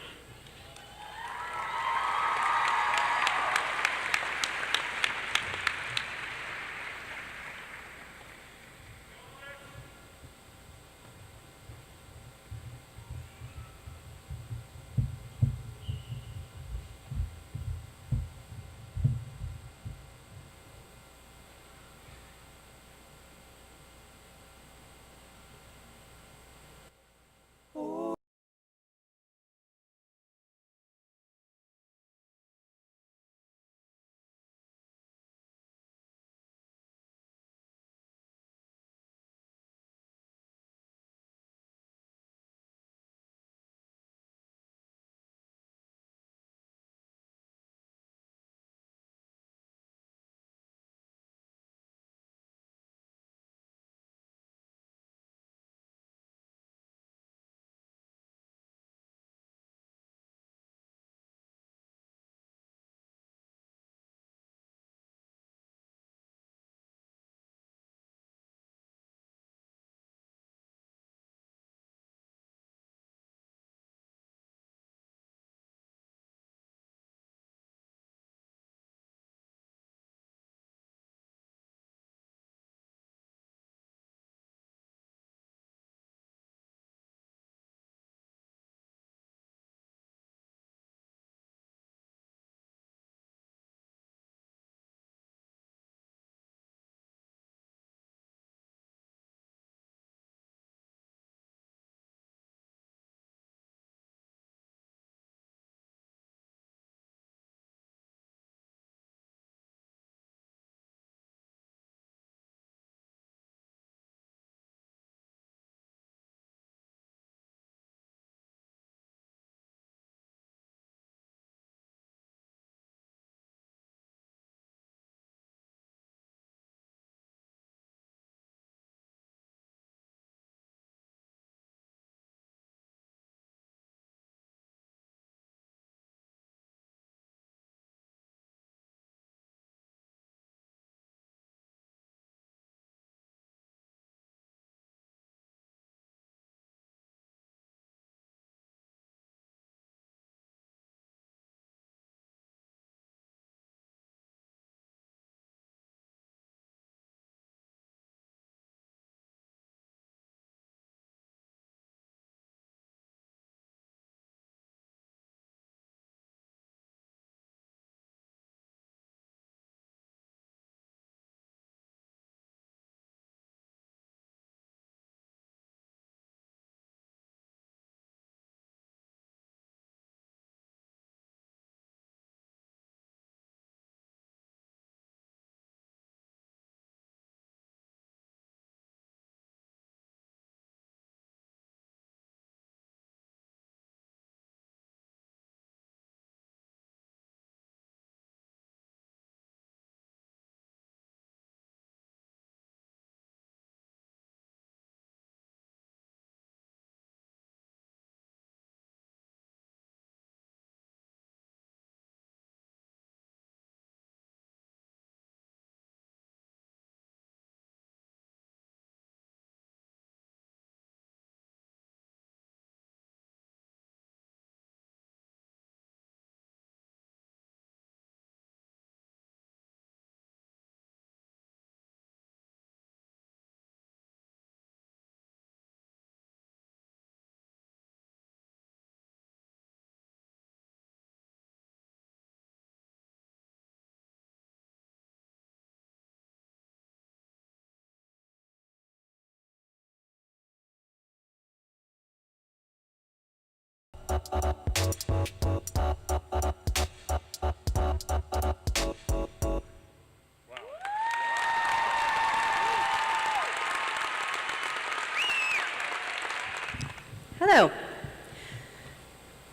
Hello.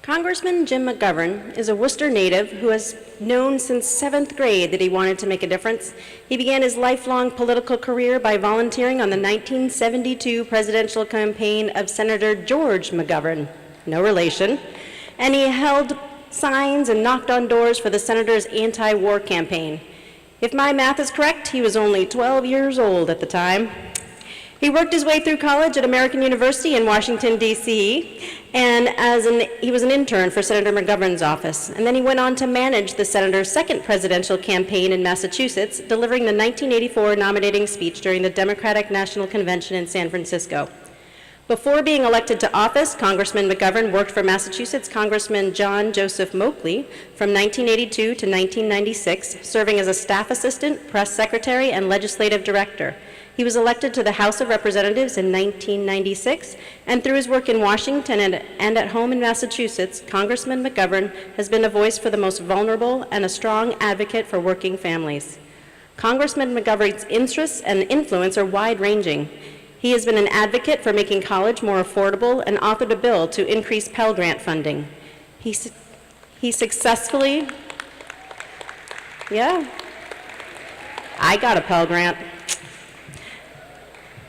Congressman Jim McGovern is a Worcester native who has known since 7th grade that he wanted to make a difference. He began his lifelong political career by volunteering on the 1972 presidential campaign of Senator George McGovern, no relation, and he held signs and knocked on doors for the senator's anti-war campaign. If my math is correct, he was only 12 years old at the time. He worked his way through college at American University in Washington, D.C., and he was an intern for Senator McGovern's office. And then he went on to manage the senator's second presidential campaign in Massachusetts, delivering the 1984 nominating speech during the Democratic National Convention in San Francisco. Before being elected to office, Congressman McGovern worked for Massachusetts Congressman John Joseph Moakley from 1982 to 1996, serving as a staff assistant, press secretary, and legislative director. He was elected to the House of Representatives in 1996, and through his work in Washington and at home in Massachusetts, Congressman McGovern has been a voice for the most vulnerable and a strong advocate for working families. Congressman McGovern's interests and influence are wide-ranging. He has been an advocate for making college more affordable and authored a bill to increase Pell Grant funding. He successfully, I got a Pell Grant.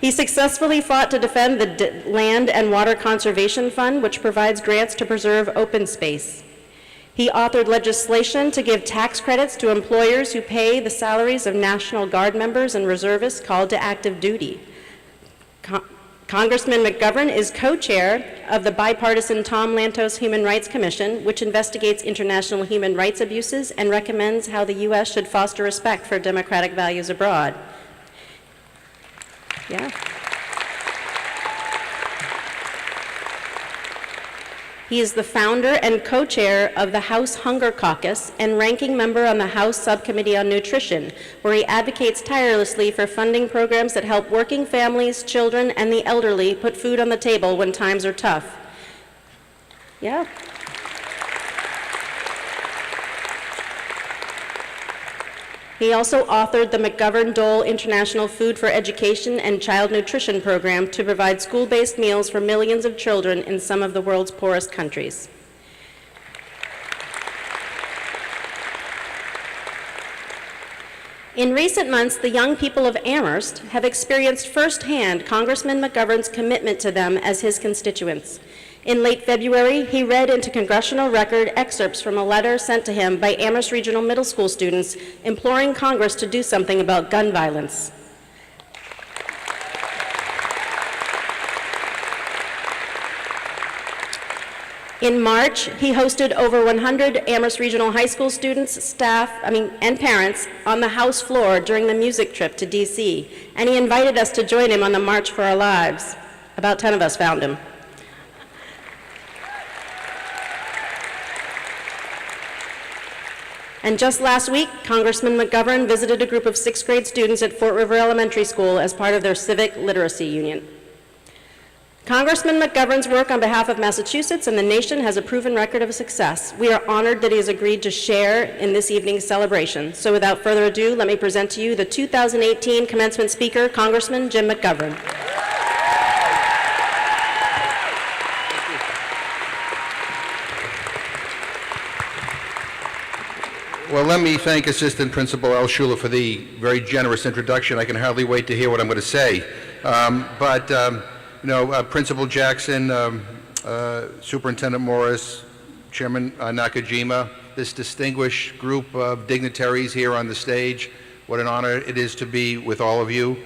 He successfully fought to defend the Land and Water Conservation Fund, which provides grants to preserve open space. He authored legislation to give tax credits to employers who pay the salaries of National Guard members and reservists called to active duty. Congressman McGovern is co-chair of the bipartisan Tom Lantos Human Rights Commission, which investigates international human rights abuses and recommends how the U.S. should foster respect for democratic values abroad. He is the founder and co-chair of the House Hunger Caucus and ranking member on the House Subcommittee on Nutrition, where he advocates tirelessly for funding programs that help working families, children, and the elderly put food on the table when times are tough. He also authored the McGovern-Dole International Food for Education and Child Nutrition Program to provide school-based meals for millions of children in some of the world's poorest countries. In recent months, the young people of Amherst have experienced firsthand Congressman McGovern's commitment to them as his constituents. In late February, he read into congressional record excerpts from a letter sent to him by Amherst Regional Middle School students imploring Congress to do something about gun violence. In March, he hosted over 100 Amherst Regional High School students, staff, and parents on the House floor during the music trip to D.C., and he invited us to join him on the March for Our Lives. About 10 of us found him. And just last week, Congressman McGovern visited a group of 6th grade students at Fort River Elementary School as part of their civic literacy union. Congressman McGovern's work on behalf of Massachusetts and the nation has a proven record of success. We are honored that he has agreed to share in this evening's celebration. So without further ado, let me present to you the 2018 commencement speaker, Congressman Jim McGovern. Well, let me thank Assistant Principal Al Schuler for the very generous introduction. I can hardly wait to hear what I'm going to say. Principal Jackson, Superintendent Morris, Chairman Nakajima, this distinguished group of dignitaries here on the stage, what an honor it is to be with all of you.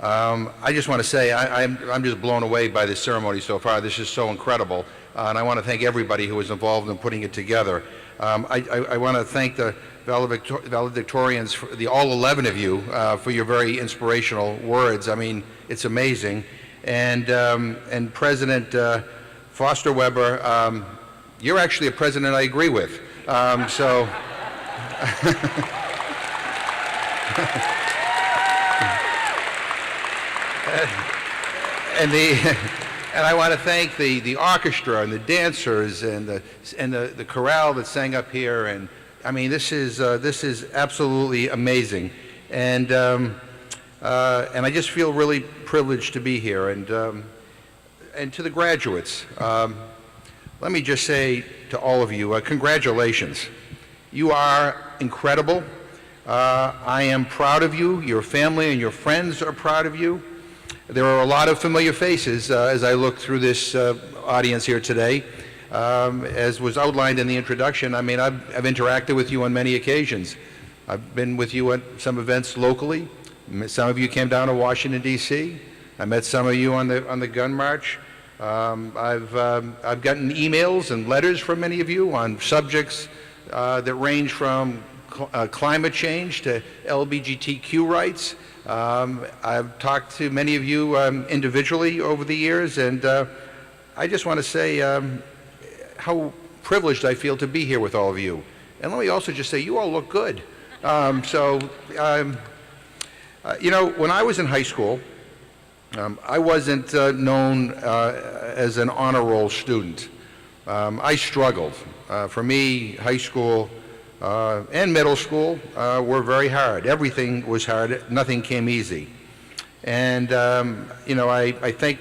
I just want to say I'm just blown away by this ceremony so far. This is so incredible, and I want to thank everybody who was involved in putting it together. I want to thank the valedictorians, all 11 of you, for your very inspirational words. I mean, it's amazing. And President Foster Weber, you're actually a president I agree with. And I want to thank the orchestra and the dancers and the chorale that sang up here. And I mean, this is absolutely amazing. And I just feel really privileged to be here. And to the graduates, let me just say to all of you, congratulations. You are incredible. I am proud of you. Your family and your friends are proud of you. There are a lot of familiar faces as I look through this audience here today. As was outlined in the introduction, I mean, I've interacted with you on many occasions. I've been with you at some events locally. Some of you came down to Washington, D.C. I met some of you on the gun march. I've gotten emails and letters from many of you on subjects that range from climate change to LGBTQ rights. I've talked to many of you individually over the years, and I just want to say how privileged I feel to be here with all of you. And let me also just say, you all look good. You know, when I was in high school, I wasn't known as an honor roll student. I struggled. For me, high school and middle school were very hard. Everything was hard. Nothing came easy. And you know, I think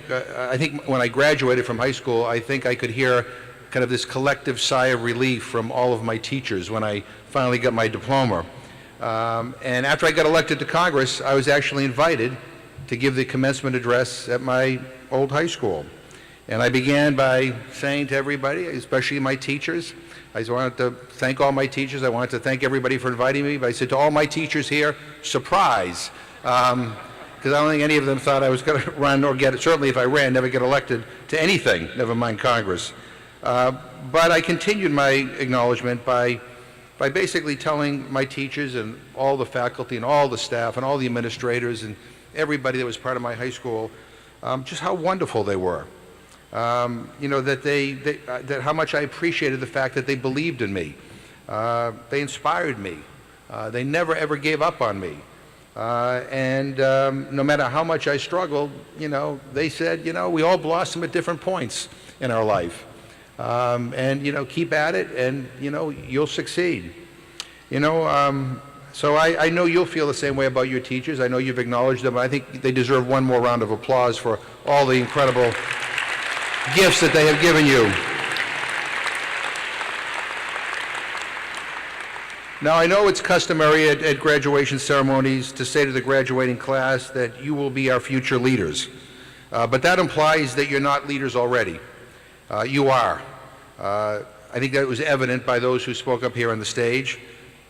when I graduated from high school, I think I could hear kind of this collective sigh of relief from all of my teachers when I finally got my diploma. And after I got elected to Congress, I was actually invited to give the commencement address at my old high school. And I began by saying to everybody, especially my teachers, I just wanted to thank all my teachers. I wanted to thank everybody for inviting me. But I said to all my teachers here, surprise, because I don't think any of them thought I was going to run or get, certainly if I ran, never get elected to anything, never mind Congress. But I continued my acknowledgement by basically telling my teachers and all the faculty and all the staff and all the administrators and everybody that was part of my high school just how wonderful they were. You know, that that how much I appreciated the fact that they believed in me. They inspired me. They never ever gave up on me. And no matter how much I struggled, you know, they said, you know, we all blossom at different points in our life. And, you know, keep at it and, you know, you'll succeed. You know, so I know you'll feel the same way about your teachers. I know you've acknowledged them. I think they deserve one more round of applause for all the incredible gifts that they have given you. Now, I know it's customary at graduation ceremonies to say to the graduating class that you will be our future leaders. But that implies that you're not leaders already. You are. I think that was evident by those who spoke up here on the stage.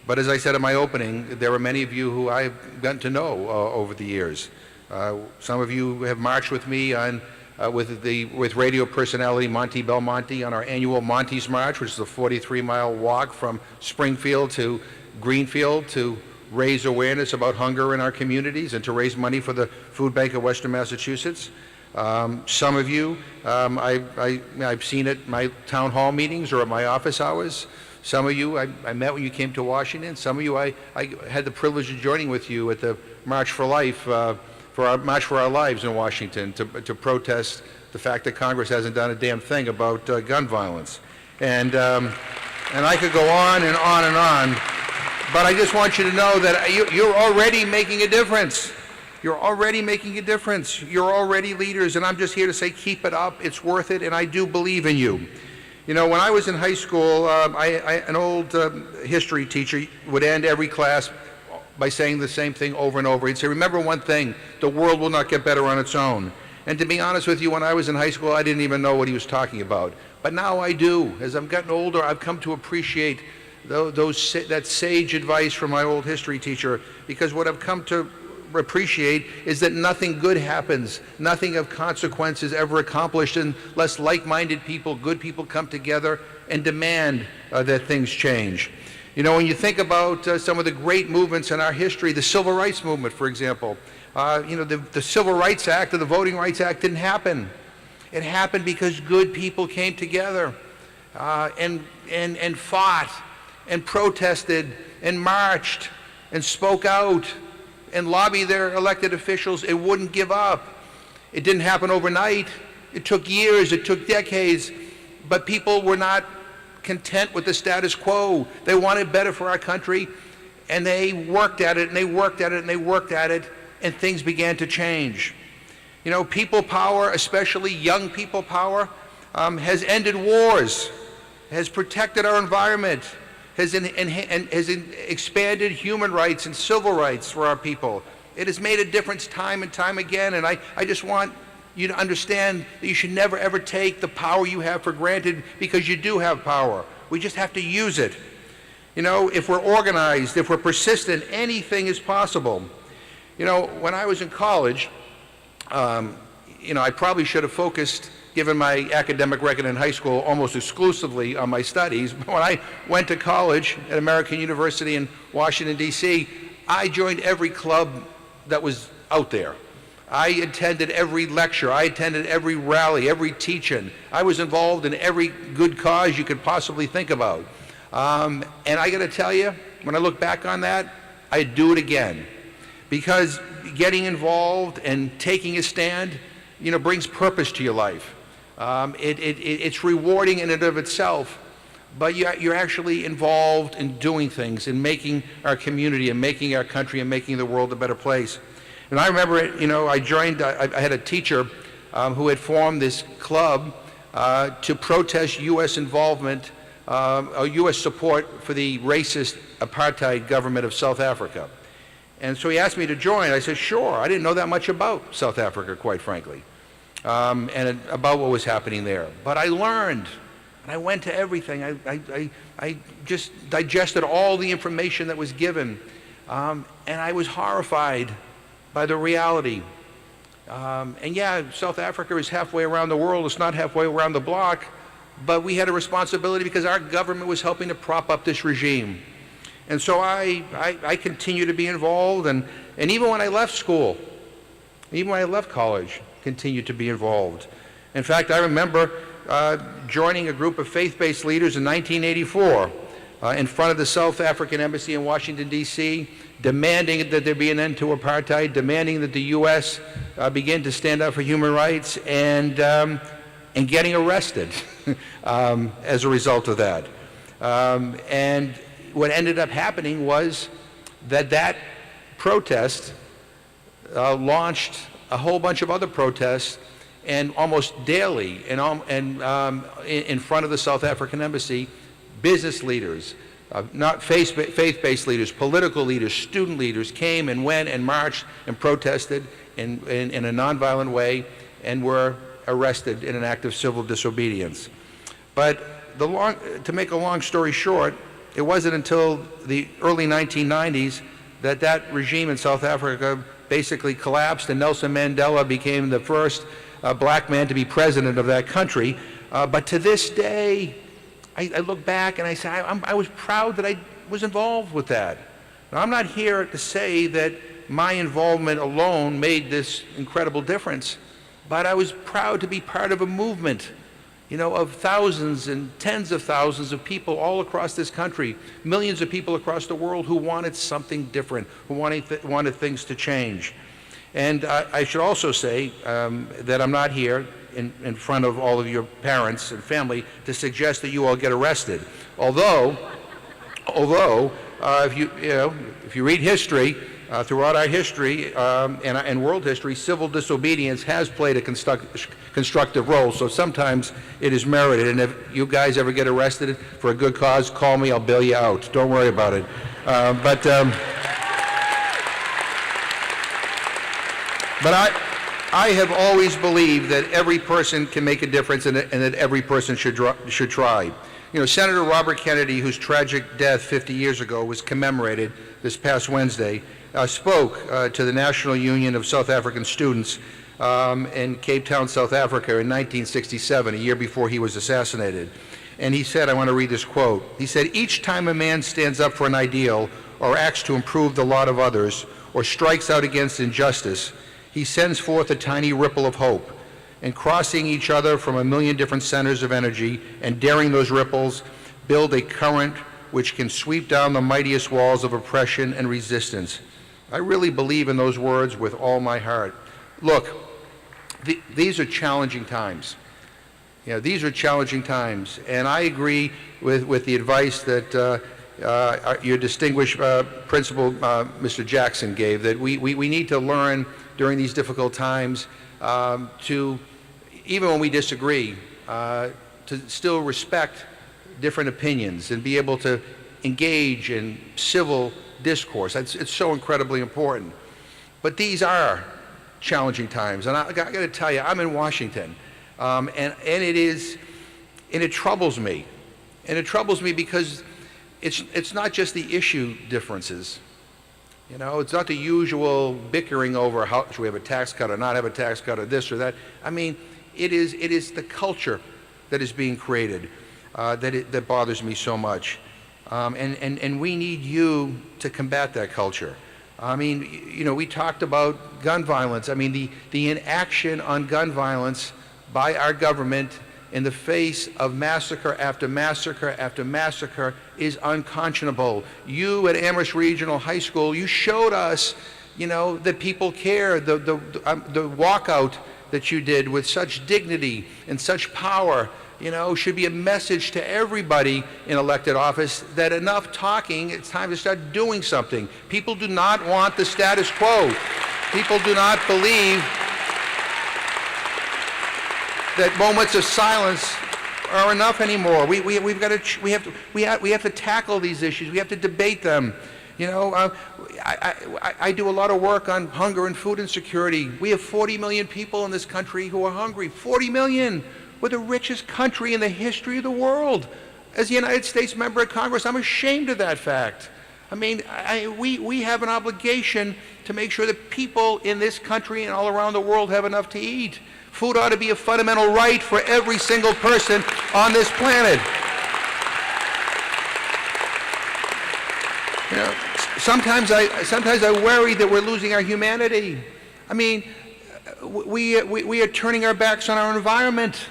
But as I said in my opening, there are many of you who I've gotten to know over the years. Some of you have marched with me on with radio personality Monty Belmonte on our annual Monty's March, which is a 43-mile walk from Springfield to Greenfield to raise awareness about hunger in our communities and to raise money for the Food Bank of Western Massachusetts. Some of you, I've seen at my town hall meetings or at my office hours. Some of you I met when you came to Washington. Some of you I had the privilege of joining with you at the March for Life, for our March for Our Lives in Washington to protest the fact that Congress hasn't done a damn thing about gun violence. And I could go on and on and on. But I just want you to know that you're already making a difference. You're already making a difference. You're already leaders, and I'm just here to say keep it up. It's worth it, and I do believe in you. You know, when I was in high school, an old history teacher would end every class by saying the same thing over and over. He'd say, remember one thing, the world will not get better on its own. And to be honest with you, when I was in high school, I didn't even know what he was talking about. But now I do. As I've gotten older, I've come to appreciate that sage advice from my old history teacher, because what I've come to appreciate is that nothing good happens, nothing of consequence is ever accomplished unless like-minded people, good people come together and demand that things change. You know, when you think about some of the great movements in our history, the Civil Rights Movement, for example, you know, the Civil Rights Act or the Voting Rights Act didn't happen. It happened because good people came together and fought and protested and marched and spoke out and lobbied their elected officials. It wouldn't give up. It didn't happen overnight. It took years, it took decades, but people were not content with the status quo. They wanted better for our country, and they worked at it, and they worked at it, and they worked at it, and things began to change. You know, people power, especially young people power, has ended wars, has protected our environment, has expanded human rights and civil rights for our people. It has made a difference time and time again, and I just want you to understand that you should never ever take the power you have for granted, because you do have power. We just have to use it. You know, if we're organized, if we're persistent, anything is possible. You know, when I was in college, you know, I probably should have focused, given my academic record in high school, almost exclusively on my studies. But when I went to college at American University in Washington, D.C., I joined every club that was out there. I attended every lecture. I attended every rally, every teach-in. I was involved in every good cause you could possibly think about. And I got to tell you, when I look back on that, I'd do it again. Because getting involved and taking a stand, you know, brings purpose to your life. It's rewarding in and of itself, but you're actually involved in doing things, in making our community and making our country and making the world a better place. And I remember, you know, I had a teacher who had formed this club to protest U.S. involvement, or U.S. support for the racist apartheid government of South Africa. And so he asked me to join. I said, sure. I didn't know that much about South Africa, quite frankly, and about what was happening there. But I learned, and I went to everything. I just digested all the information that was given, and I was horrified by the reality. And yeah, South Africa is halfway around the world. It's not halfway around the block, but we had a responsibility because our government was helping to prop up this regime. And so I continue to be involved, and even when I left school, even when I left college, continued to be involved. In fact, I remember joining a group of faith-based leaders in 1984 in front of the South African Embassy in Washington, D.C., demanding that there be an end to apartheid, demanding that the U.S. Begin to stand up for human rights, and getting arrested as a result of that. And what ended up happening was that protest launched a whole bunch of other protests, and almost daily, in front of the South African Embassy, business leaders, not faith-based leaders, political leaders, student leaders came and went and marched and protested in a nonviolent way, and were arrested in an act of civil disobedience. But to make a long story short, it wasn't until the early 1990s that regime in South Africa basically collapsed, and Nelson Mandela became the first black man to be president of that country. But to this day, I look back and I say, I was proud that I was involved with that. Now, I'm not here to say that my involvement alone made this incredible difference, but I was proud to be part of a movement, you know, of thousands and tens of thousands of people all across this country, millions of people across the world who wanted something different, who wanted things to change. And I should also say that I'm not here in front of all of your parents and family to suggest that you all get arrested. Although if you read history, throughout our history and world history, civil disobedience has played a constructive role. So sometimes it is merited. And if you guys ever get arrested for a good cause, call me. I'll bail you out. Don't worry about it. But I have always believed that every person can make a difference, and that every person should try. You know, Senator Robert Kennedy, whose tragic death 50 years ago was commemorated this past Wednesday, spoke to the National Union of South African Students in Cape Town, South Africa in 1967, a year before he was assassinated. And he said, I want to read this quote. He said, "Each time a man stands up for an ideal or acts to improve the lot of others or strikes out against injustice, he sends forth a tiny ripple of hope, and crossing each other from a million different centers of energy and daring those ripples, build a current which can sweep down the mightiest walls of oppression and resistance." I really believe in those words with all my heart. Look, these are challenging times. You know, these are challenging times, and I agree with the advice that your distinguished principal, Mr. Jackson, gave, that we need to learn during these difficult times to, even when we disagree, to still respect different opinions and be able to engage in civil discourse. It's so incredibly important. But these are challenging times, and I got to tell you, I'm in Washington, and it troubles me, and it troubles me because it's not just the issue differences. You know, it's not the usual bickering over how should we have a tax cut or not have a tax cut or this or that. I mean, it is the culture that is being created that bothers me so much, and we need you to combat that culture. I mean, you know, we talked about gun violence. I mean, the inaction on gun violence by our government in the face of massacre after massacre after massacre is unconscionable. You at Amherst Regional High School, you showed us, you know, that people care. The walkout that you did with such dignity and such power, you know, should be a message to everybody in elected office that enough talking, it's time to start doing something. People do not want the status quo. People do not believe that moments of silence are enough anymore. We have to tackle these issues. We have to debate them. You know, I do a lot of work on hunger and food insecurity. We have 40 million people in this country who are hungry. 40 million. We're the richest country in the history of the world. As a United States member of Congress, I'm ashamed of that fact. I mean, we have an obligation to make sure that people in this country and all around the world have enough to eat. Food ought to be a fundamental right for every single person on this planet. You know, sometimes I worry that we're losing our humanity. I mean, we are turning our backs on our environment.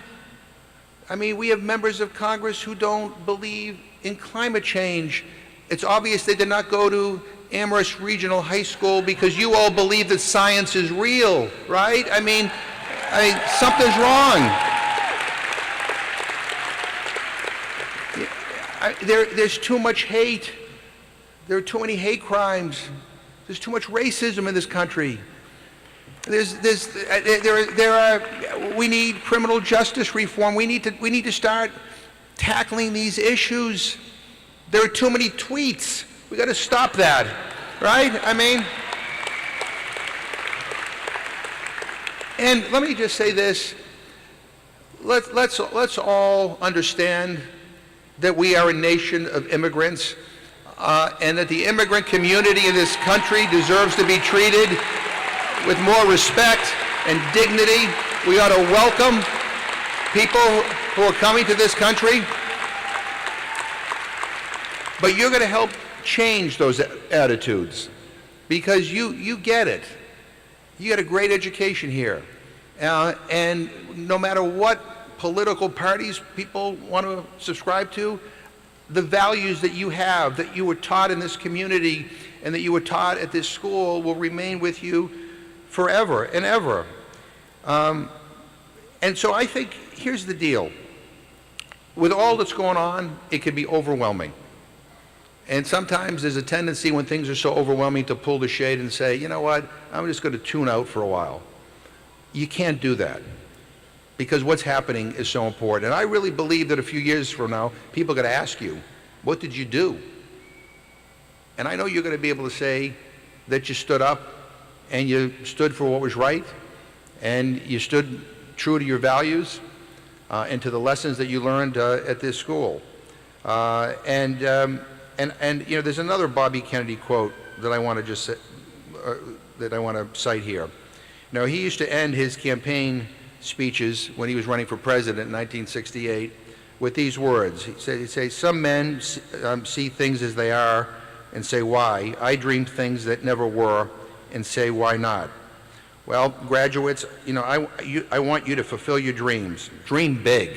I mean, we have members of Congress who don't believe in climate change. It's obvious they did not go to Amherst Regional High School because you all believe that science is real, right? I mean, something's wrong. There's too much hate. There are too many hate crimes. There's too much racism in this country. We need criminal justice reform. We need to start tackling these issues. There are too many tweets. We got to stop that, right? I mean, and let me just say this. Let's all understand that we are a nation of immigrants, and that the immigrant community in this country deserves to be treated with more respect and dignity. We ought to welcome people who are coming to this country. But you're going to help change those attitudes because you get it. You get a great education here. And no matter what political parties people want to subscribe to, the values that you have, that you were taught in this community and that you were taught at this school will remain with you forever and ever. And so I think here's the deal. With all that's going on, it can be overwhelming. And sometimes there's a tendency when things are so overwhelming to pull the shade and say, you know what, I'm just going to tune out for a while. You can't do that because what's happening is so important. And I really believe that a few years from now, people are going to ask you, what did you do? And I know you're going to be able to say that you stood up and you stood for what was right and you stood true to your values and to the lessons that you learned at this school. And you know, there's another Bobby Kennedy quote that I want to just cite here. Now, he used to end his campaign speeches when he was running for president in 1968 with these words. He'd say, some men see things as they are and say, why? I dream things that never were and say, why not? Well, graduates, you know, I want you to fulfill your dreams. Dream big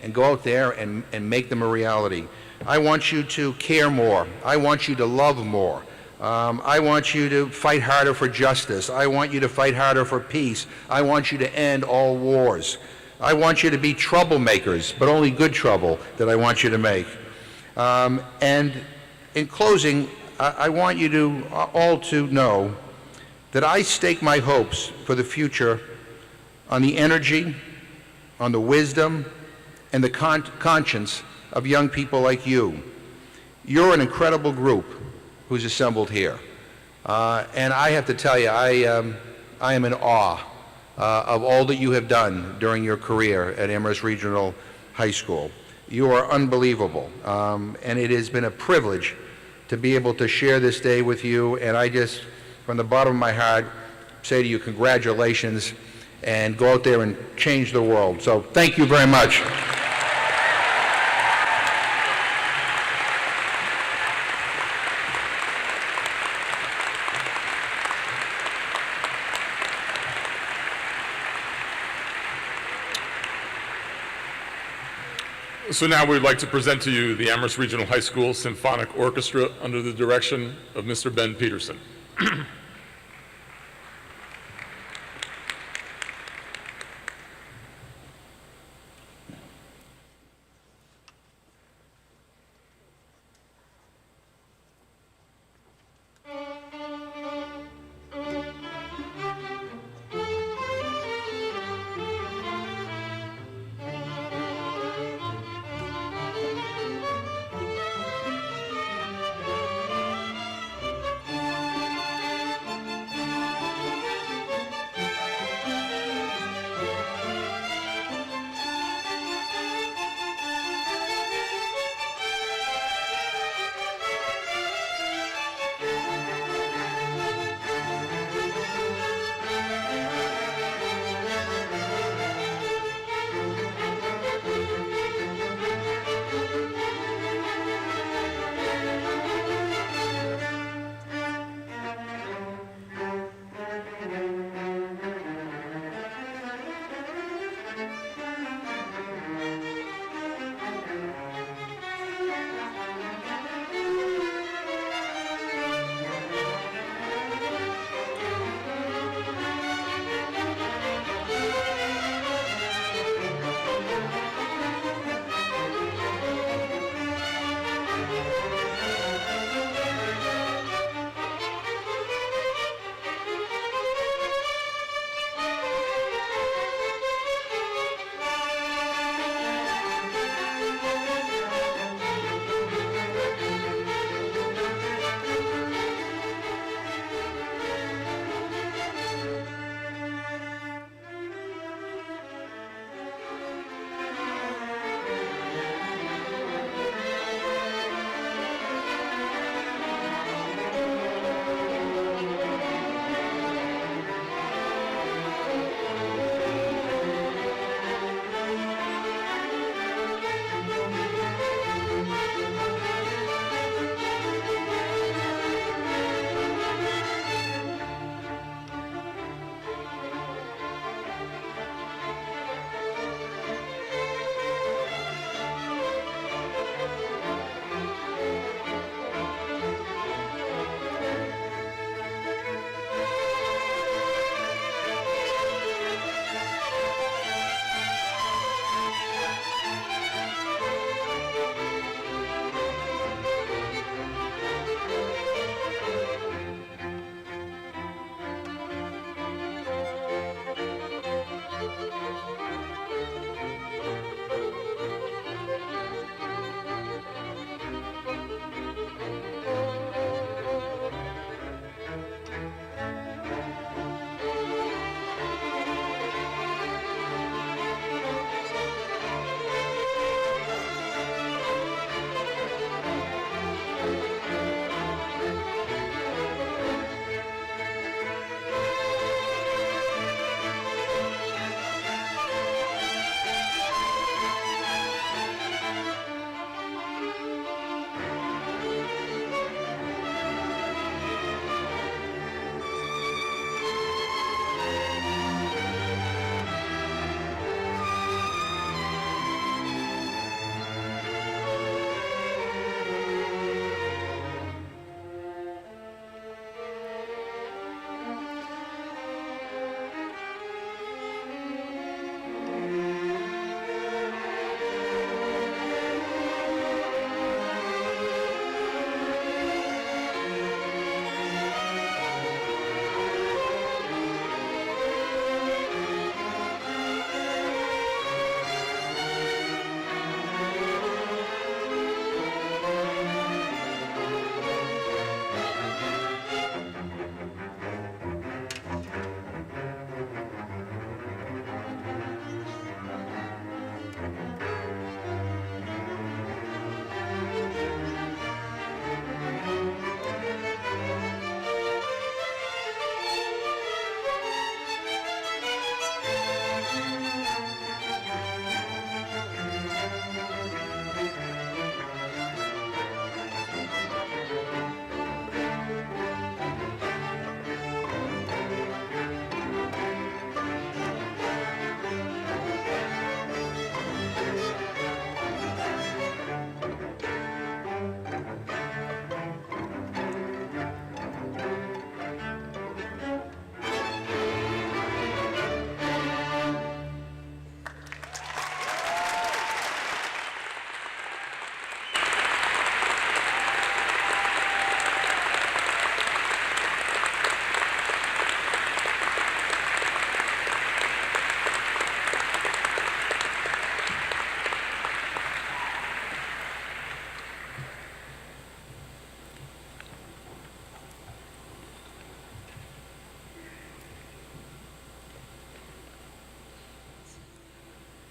and go out there and make them a reality. I want you to care more. I want you to love more. I want you to fight harder for justice. I want you to fight harder for peace. I want you to end all wars. I want you to be troublemakers, but only good trouble that I want you to make. And in closing, I want you to all to know that I stake my hopes for the future on the energy, on the wisdom, and the conscience of young people like you. You're an incredible group who's assembled here. And I have to tell you, I am in awe of all that you have done during your career at Amherst Regional High School. You are unbelievable, and it has been a privilege to be able to share this day with you, and I just, from the bottom of my heart, say to you, congratulations, and go out there and change the world. So thank you very much. So now we'd like to present to you the Amherst Regional High School Symphonic Orchestra under the direction of Mr. Ben Peterson.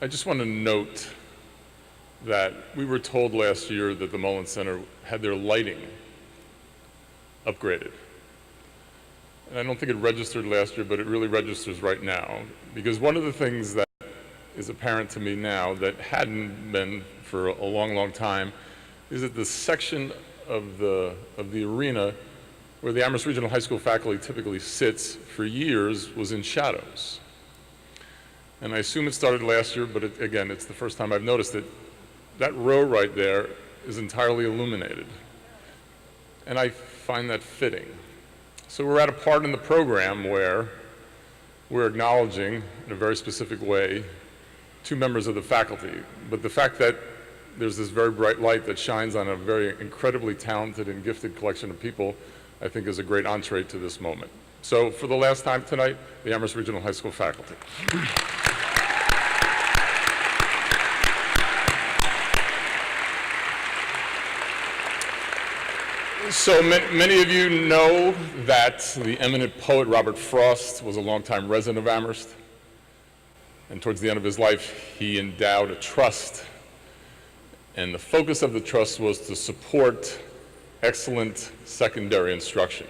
I just want to note that we were told last year that the Mullen Center had their lighting upgraded. And I don't think it registered last year, but it really registers right now. Because one of the things that is apparent to me now that hadn't been for a long, long time is that the section of the arena where the Amherst Regional High School faculty typically sits for years was in shadows. And I assume it started last year, but again, it's the first time I've noticed it. That row right there is entirely illuminated. And I find that fitting. So we're at a part in the program where we're acknowledging in a very specific way 2 members of the faculty. But the fact that there's this very bright light that shines on a very incredibly talented and gifted collection of people, I think is a great entree to this moment. So for the last time tonight, the Amherst Regional High School faculty. So many of you know that the eminent poet Robert Frost was a longtime resident of Amherst. And towards the end of his life, he endowed a trust. And the focus of the trust was to support excellent secondary instruction.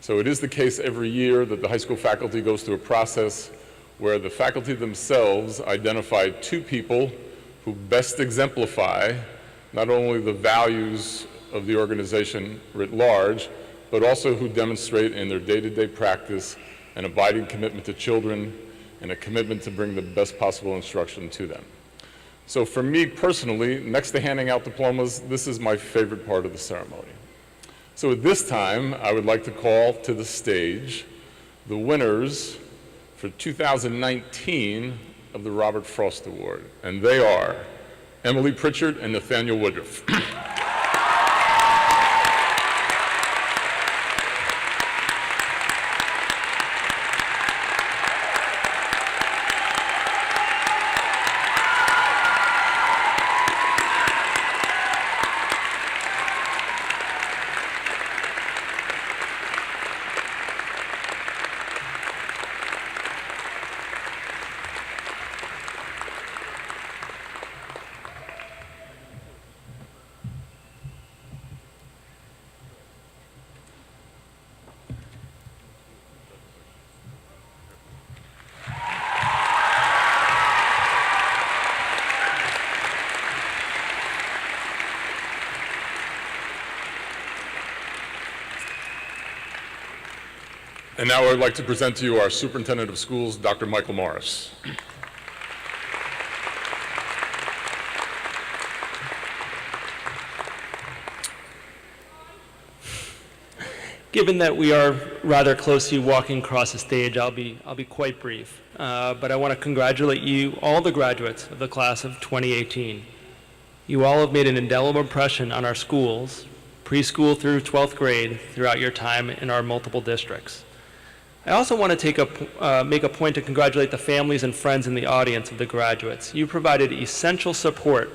So it is the case every year that the high school faculty goes through a process where the faculty themselves identify 2 people who best exemplify not only the values of the organization writ large, but also who demonstrate in their day-to-day practice an abiding commitment to children and a commitment to bring the best possible instruction to them. So for me personally, next to handing out diplomas, this is my favorite part of the ceremony. So at this time, I would like to call to the stage the winners for 2019 of the Robert Frost Award, and they are Emily Pritchard and Nathaniel Woodruff. And now I would like to present to you our Superintendent of Schools, Dr. Michael Morris. Given that we are rather close to you walking across the stage, I'll be quite brief. But I want to congratulate you, all the graduates of the class of 2018. You all have made an indelible impression on our schools, preschool through 12th grade, throughout your time in our multiple districts. I also want to make a point to congratulate the families and friends in the audience of the graduates. You provided essential support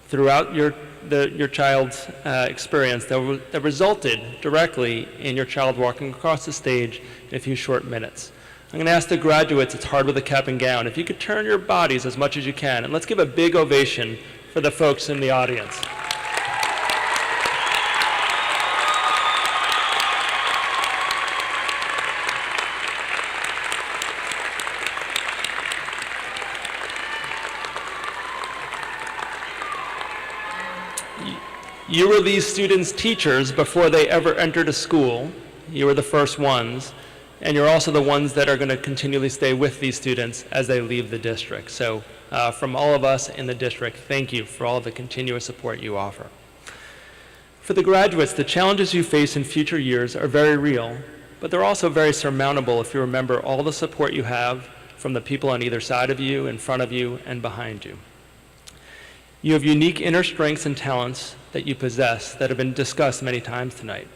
throughout your child's experience that resulted directly in your child walking across the stage in a few short minutes. I'm going to ask the graduates, it's hard with a cap and gown, if you could turn your bodies as much as you can, and let's give a big ovation for the folks in the audience. You were these students' teachers before they ever entered a school. You were the first ones, and you're also the ones that are going to continually stay with these students as they leave the district. So from all of us in the district, thank you for all the continuous support you offer. For the graduates, the challenges you face in future years are very real, but they're also very surmountable if you remember all the support you have from the people on either side of you, in front of you, and behind you. You have unique inner strengths and talents that you possess that have been discussed many times tonight.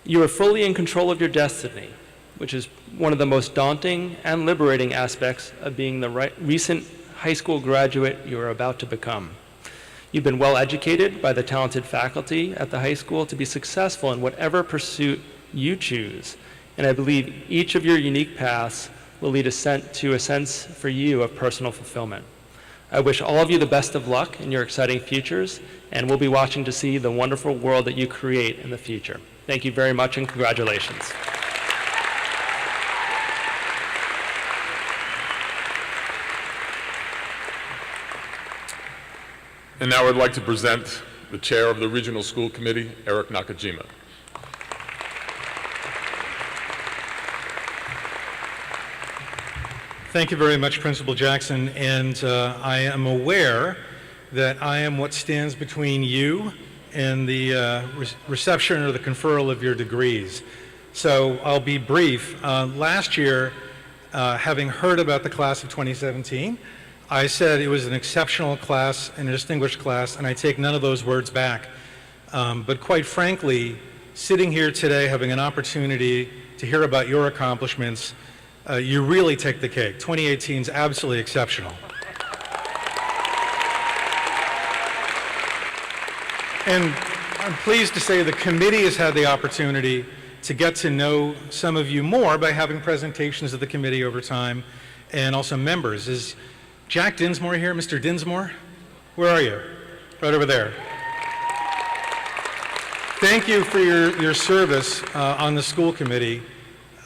You are fully in control of your destiny, which is one of the most daunting and liberating aspects of being the recent high school graduate you are about to become. You've been well educated by the talented faculty at the high school to be successful in whatever pursuit you choose, and I believe each of your unique paths will lead to a sense for you of personal fulfillment. I wish all of you the best of luck in your exciting futures, and we'll be watching to see the wonderful world that you create in the future. Thank you very much, and congratulations. And now I'd like to present the chair of the Regional School Committee, Eric Nakajima. Thank you very much, Principal Jackson, and I am aware that I am what stands between you and the reception or the conferral of your degrees. So I'll be brief. Last year, having heard about the class of 2017, I said it was an exceptional class and a distinguished class, and I take none of those words back. But quite frankly, sitting here today, having an opportunity to hear about your accomplishments, you really take the cake. 2018 is absolutely exceptional. And I'm pleased to say the committee has had the opportunity to get to know some of you more by having presentations of the committee over time, and also members. Is Jack Dinsmore here? Mr. Dinsmore? Where are you? Right over there. Thank you for your service on the school committee.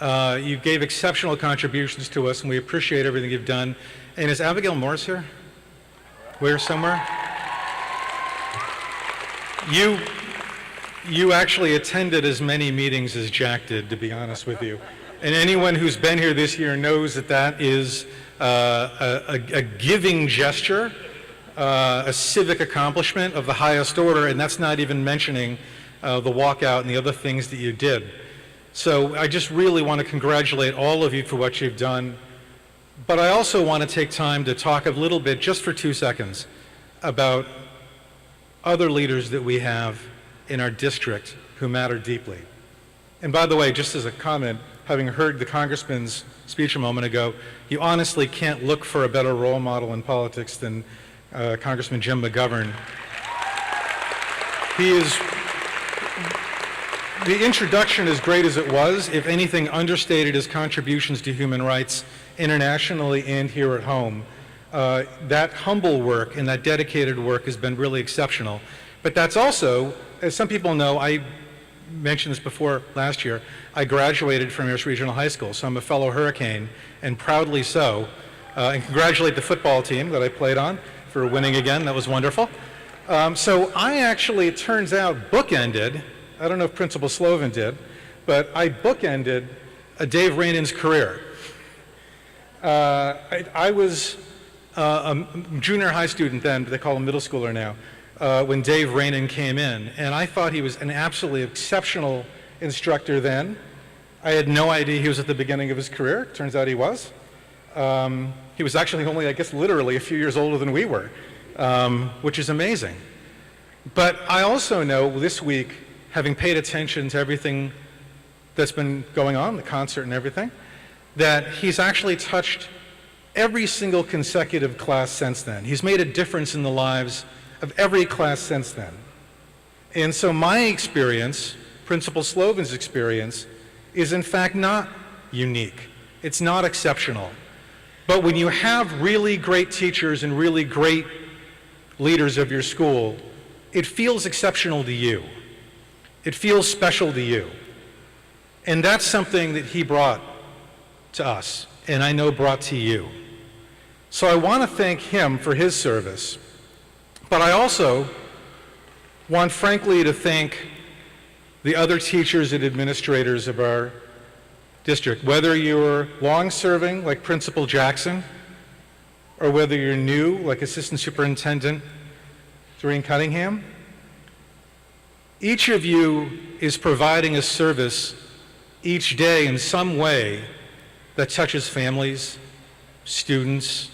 You gave exceptional contributions to us, and we appreciate everything you've done. And is Abigail Morris here? Where somewhere? You actually attended as many meetings as Jack did, to be honest with you. And anyone who's been here this year knows that that is a giving gesture, a civic accomplishment of the highest order, and that's not even mentioning the walkout and the other things that you did. So I just really want to congratulate all of you for what you've done, but I also want to take time to talk a little bit, just for 2 seconds, about other leaders that we have in our district who matter deeply. And by the way, just as a comment, having heard the Congressman's speech a moment ago, you honestly can't look for a better role model in politics than Congressman Jim McGovern. He is, the introduction, as great as it was, if anything, understated his contributions to human rights internationally and here at home. That humble work and that dedicated work has been really exceptional. But that's also, as some people know, I mentioned this before last year, I graduated from Amherst Regional High School, so I'm a fellow Hurricane, and proudly so. And congratulate the football team that I played on for winning again. That was wonderful. So I actually, it turns out, bookended, I don't know if Principal Slovin did, but I bookended Dave Rainan's career. I was a junior high student then, but they call him middle schooler now, when Dave Rainan came in, and I thought he was an absolutely exceptional instructor then. I had no idea he was at the beginning of his career. Turns out he was. He was actually only, I guess, literally a few years older than we were, which is amazing. But I also know this week, having paid attention to everything that's been going on, the concert and everything, that he's actually touched every single consecutive class since then. He's made a difference in the lives of every class since then. And so my experience, Principal Slovin's experience, is in fact not unique. It's not exceptional. But when you have really great teachers and really great leaders of your school, it feels exceptional to you. It feels special to you. And that's something that he brought to us, and I know brought to you. So I want to thank him for his service, but I also want, frankly, to thank the other teachers and administrators of our district, whether you're long-serving, like Principal Jackson, or whether you're new, like Assistant Superintendent Doreen Cunningham. Each of you is providing a service each day in some way that touches families, students,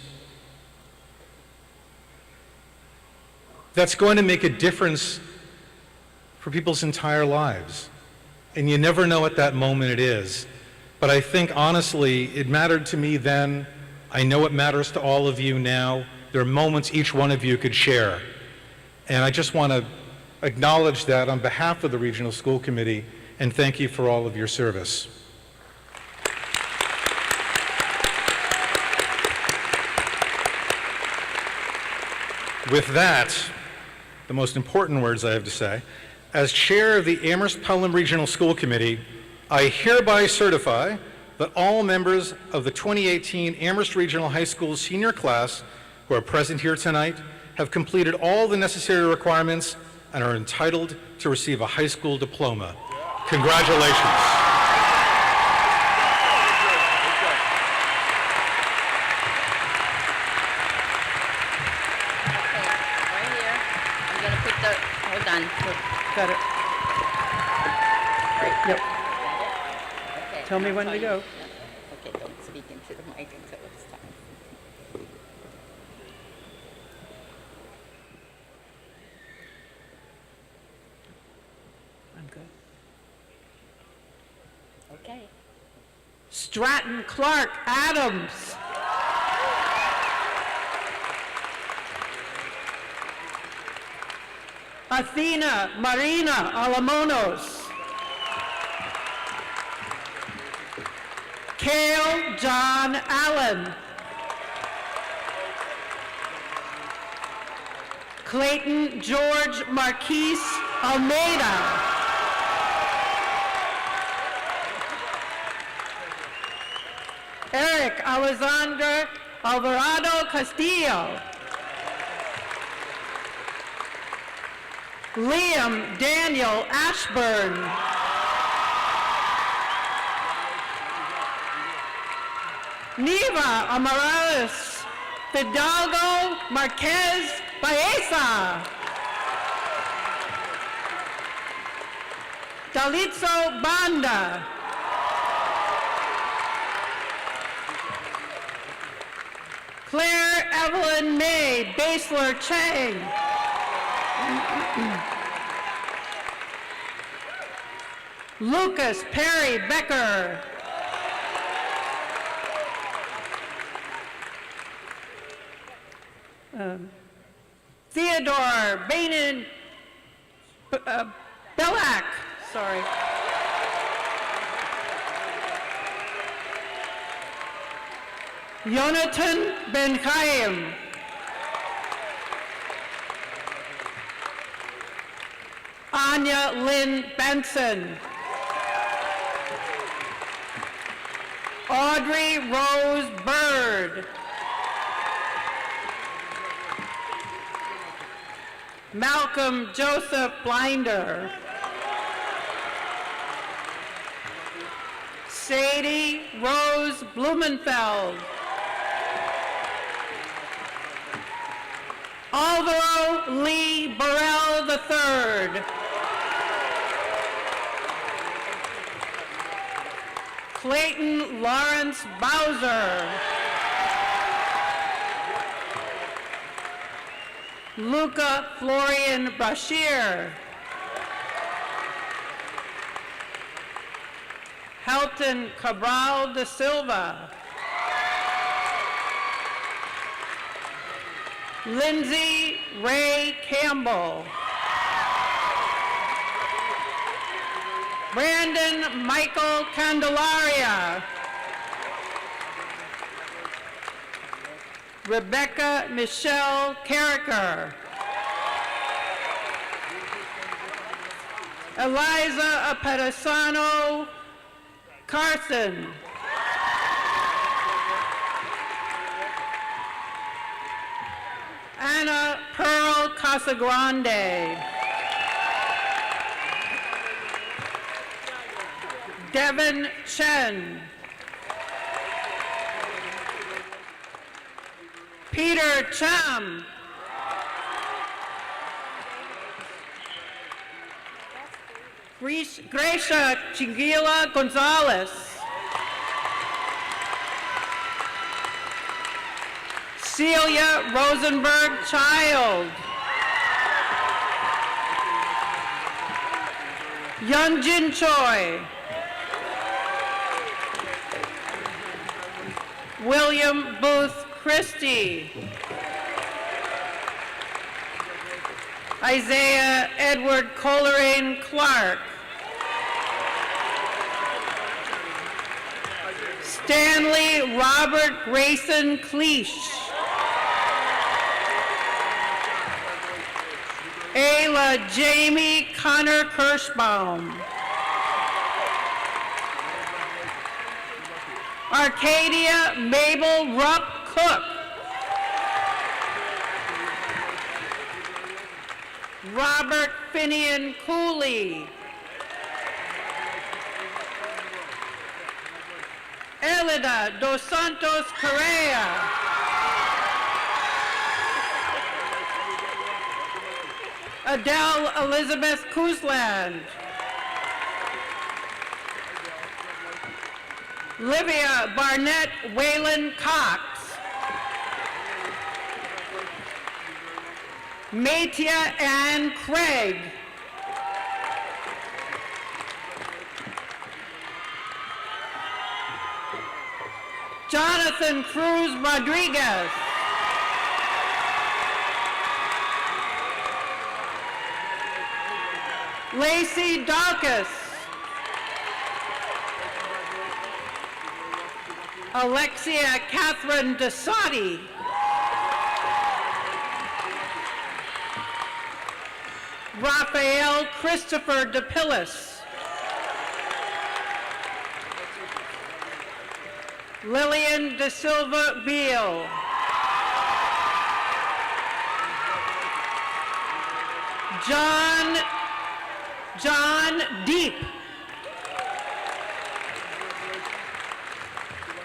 that's going to make a difference for people's entire lives. And you never know at that moment it is. But I think, honestly, it mattered to me then. I know it matters to all of you now. There are moments each one of you could share. And I just want to acknowledge that on behalf of the Regional School Committee, and thank you for all of your service. With that, the most important words I have to say, as chair of the Amherst Pelham Regional School Committee, I hereby certify that all members of the 2018 Amherst Regional High School senior class who are present here tonight have completed all the necessary requirements and are entitled to receive a high school diploma. Congratulations. Got it. Yep. Tell me when to go. Okay, don't speak into the mic until it's time. I'm good. Okay. Stratton Clark Adams. Athena Marina Alamonos. Cale John Allen. Clayton George Marquise Almeida. Eric Alexander Alvarado Castillo. Liam Daniel Ashburn. Neva Amarales Fidalgo Marquez Baeza. Dalitso Banda. Claire Evelyn May Basler Chang. Lucas Perry Becker. Theodore Bainan Belak. Sorry. Jonathan Ben Chaim. Anya Lynn Benson. Audrey Rose Bird. Malcolm Joseph Blinder. Sadie Rose Blumenfeld. Alvaro Lee Burrell III. Clayton Lawrence Bowser. Luca Florian Bashir. Helton Cabral de Silva. Lindsay Ray Campbell. Brandon Michael Candelaria. Rebecca Michelle Carricker. Eliza Pedasano Carson. Anna Pearl Casagrande. Devin Chen. Peter Cham. Gracia Chingila Gonzalez. Celia Rosenberg Child. Yunjin Choi. William Booth Christie. Isaiah Edward Coleraine Clark. Stanley Robert Grayson Cleash. Ayla Jamie Connor Kirschbaum. Arcadia Mabel Rupp Cook. Robert Finian Cooley. Elida Dos Santos Correa. Adele Elizabeth Kuzland. Livia Barnett Whalen Cox. Matia Ann Craig. Jonathan Cruz Rodriguez. Lacey Dawkins. Alexia Catherine DeSotti. Raphael Christopher DePillis. Lillian De Silva Beal. John Deep.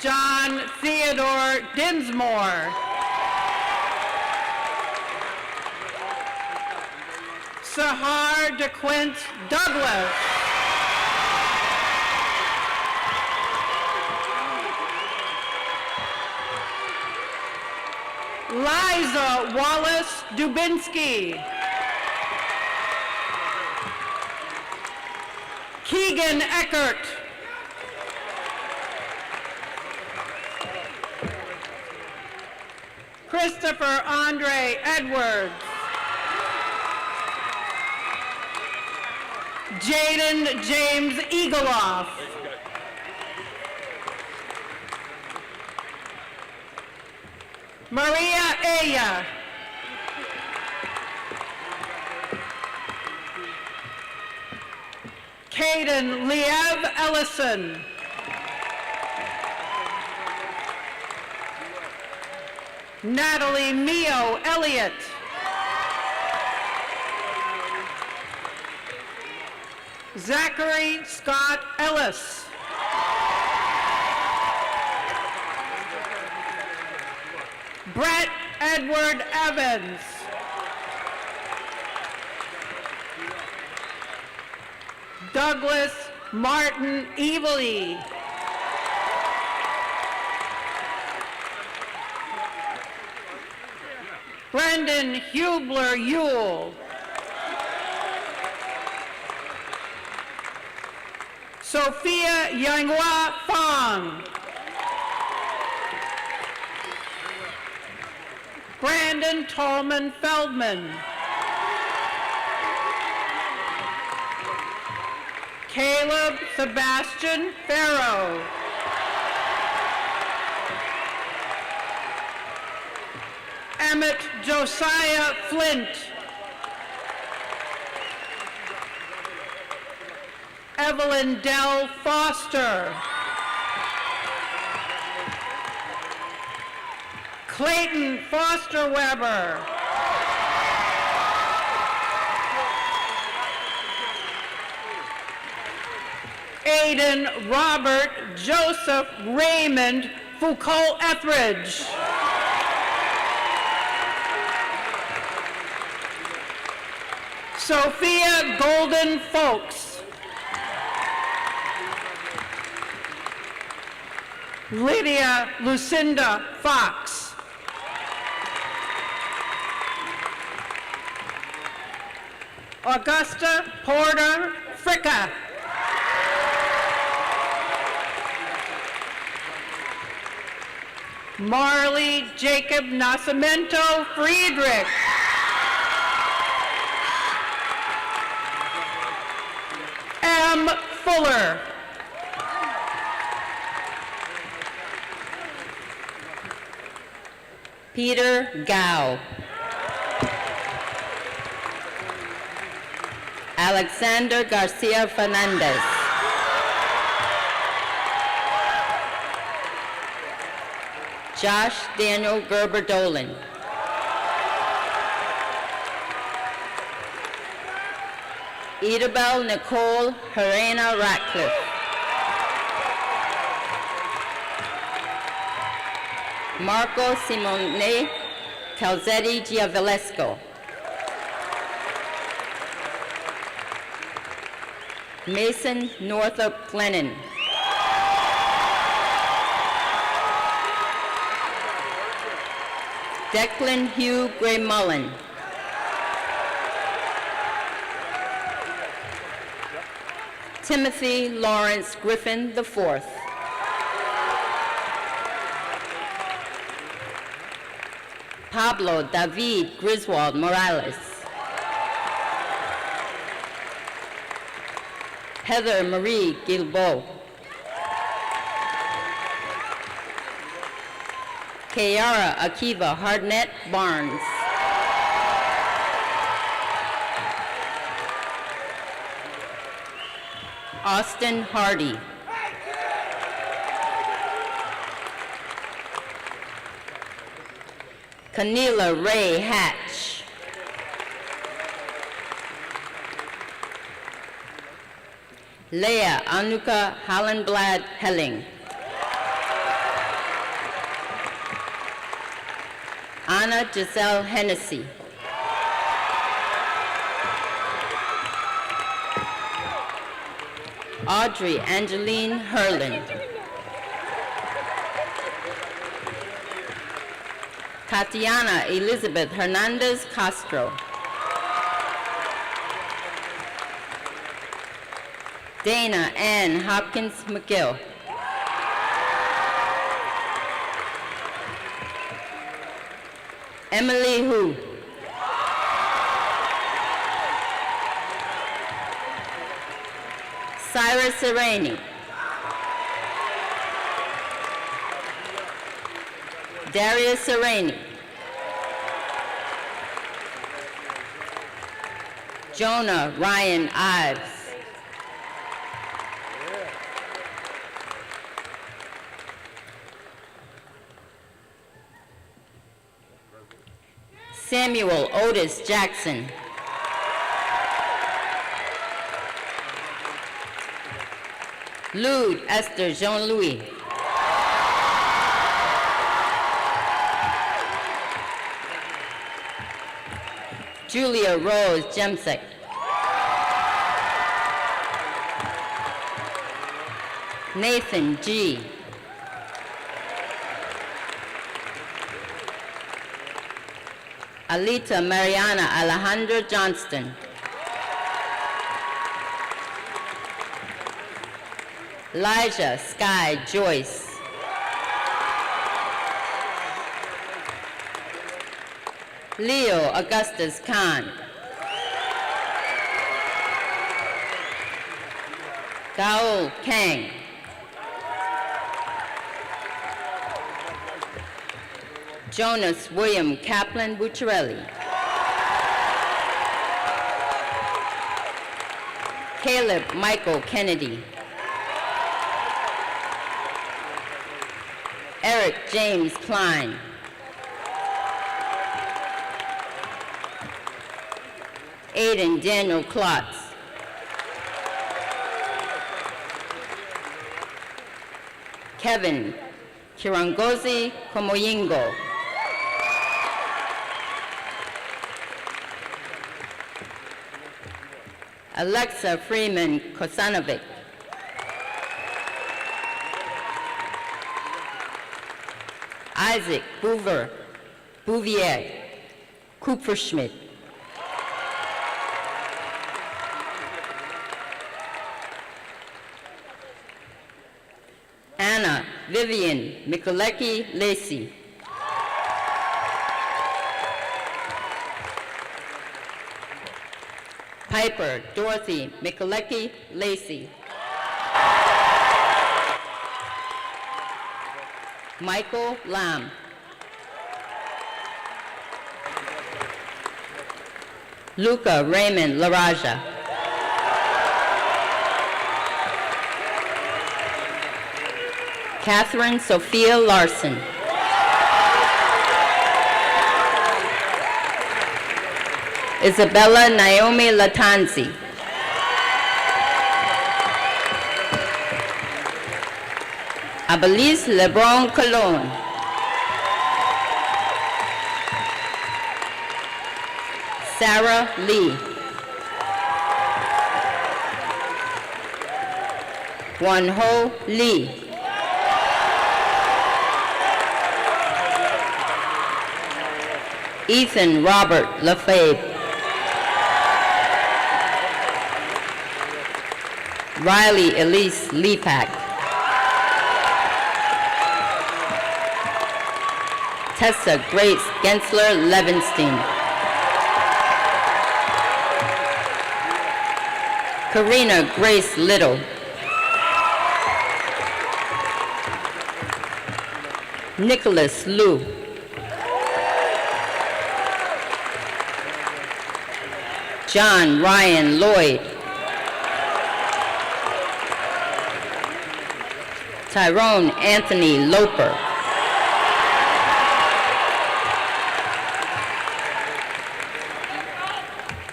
John Theodore Dinsmore. Sahar DeQuint Douglas. Liza Wallace Dubinsky. Keegan Eckert. Christopher Andre Edwards. Jaden James Eagleoff. Maria Aya. Caden Liev Ellison. Natalie Mio Elliott. Zachary Scott Ellis. Brett Edward Evans. Douglas Martin Evely. Brendan Hubler Yule. Sophia Yanghua Fong. Brandon Tolman Feldman. Caleb Sebastian Farrow. Emmett Josiah Flint. Evelyn Dell Foster. Clayton Foster Weber. Aiden Robert Joseph Raymond Foucault Etheridge. Sophia Golden Folks. Lydia Lucinda Fox. Augusta Porter Fricka. Marley Jacob Nascimento Friedrich. M. Fuller. Peter Gao. Alexander Garcia Fernandez. Josh Daniel Gerber Dolan. Idabel Nicole Herena Ratcliffe. Marco Simone Calzetti Giavalesco. Mason Northup Glennon. Declan Hugh Gray Mullen. Timothy Lawrence Griffin IV. Pablo David Griswold Morales. Heather Marie Gilbo. Kiara Akiva Hardnett Barnes. Austin Hardy. Kanila Ray Hatch. Leah Anuka Hallenblad Helling. Anna Giselle Hennessy. Audrey Angeline Herlin. Tatiana Elizabeth Hernandez Castro. Dana Ann Hopkins McGill. Emily Hu. Cyrus Sereni. Darius Sereni. Jonah Ryan Ives. Samuel Otis Jackson. Lude Esther Jean-Louis. Julia Rose Jemsek. Nathan G. Alita Mariana Alejandra Johnston. Elijah Sky Joyce. Leo Augustus Khan. Gaul Kang. Jonas William Kaplan Bucciarelli. Caleb Michael Kennedy. Eric James Klein. Aiden Daniel Klotz. Kevin Kirangozi Komoyingo. Alexa Freeman Kosanovic. Isaac Bouvier Kupferschmidt. Anna Vivian Mikulecki Lacey. Piper Dorothy Mikulecki Lacey. Michael Lam. Luca Raymond Laraja. Catherine Sophia Larson. Isabella Naomi Latanzi. Abelize Lebron Colon. Sarah Lee. Wonho Lee. Ethan Robert Lefebvre. Riley Elise Lepak. Tessa Grace Gensler Levenstein. Karina Grace Little. Nicholas Liu. John Ryan Lloyd. Tyrone Anthony Loper.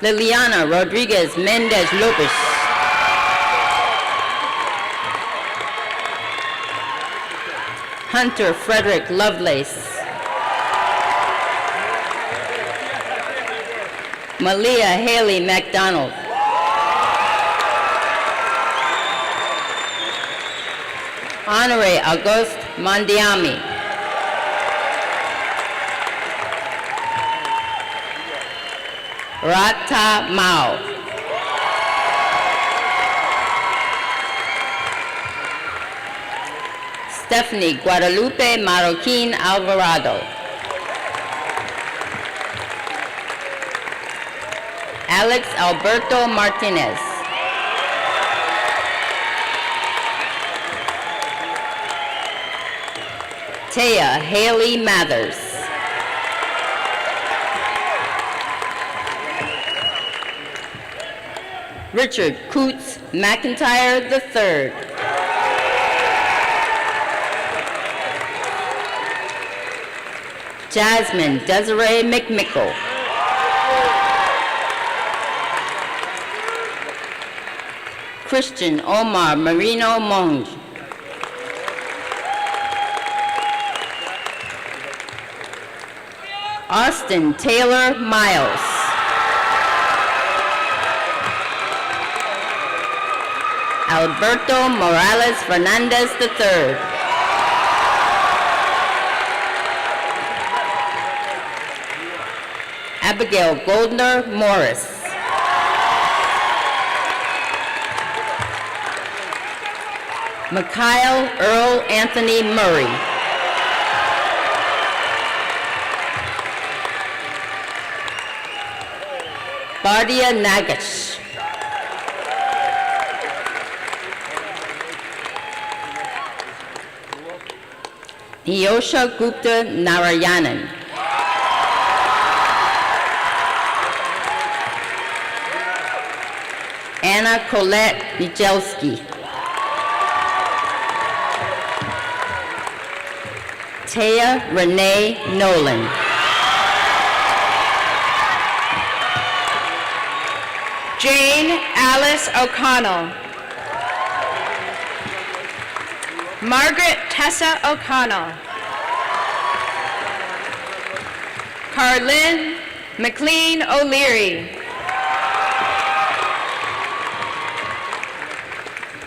Liliana Rodriguez Mendez Lopez. Hunter Frederick Lovelace. Malia Haley McDonald. Honore Auguste Mandiami. Rata Mao. Stephanie Guadalupe Marroquin Alvarado. Alex Alberto Martinez. Taya Haley Mathers. Richard Coots McIntyre III. Jasmine Desiree McMickle. Christian Omar Marino Monge. Austin Taylor Miles. Alberto Morales Fernandez III. Abigail Goldner Morris. Mikhail Earl Anthony Murray. Bardia Nagash. Niyosha Gupta Narayanan. Anna Colette Nijelski. Taya Renee Nolan. Jane Alice O'Connell. Margaret Tessa O'Connell. Carlin McLean O'Leary.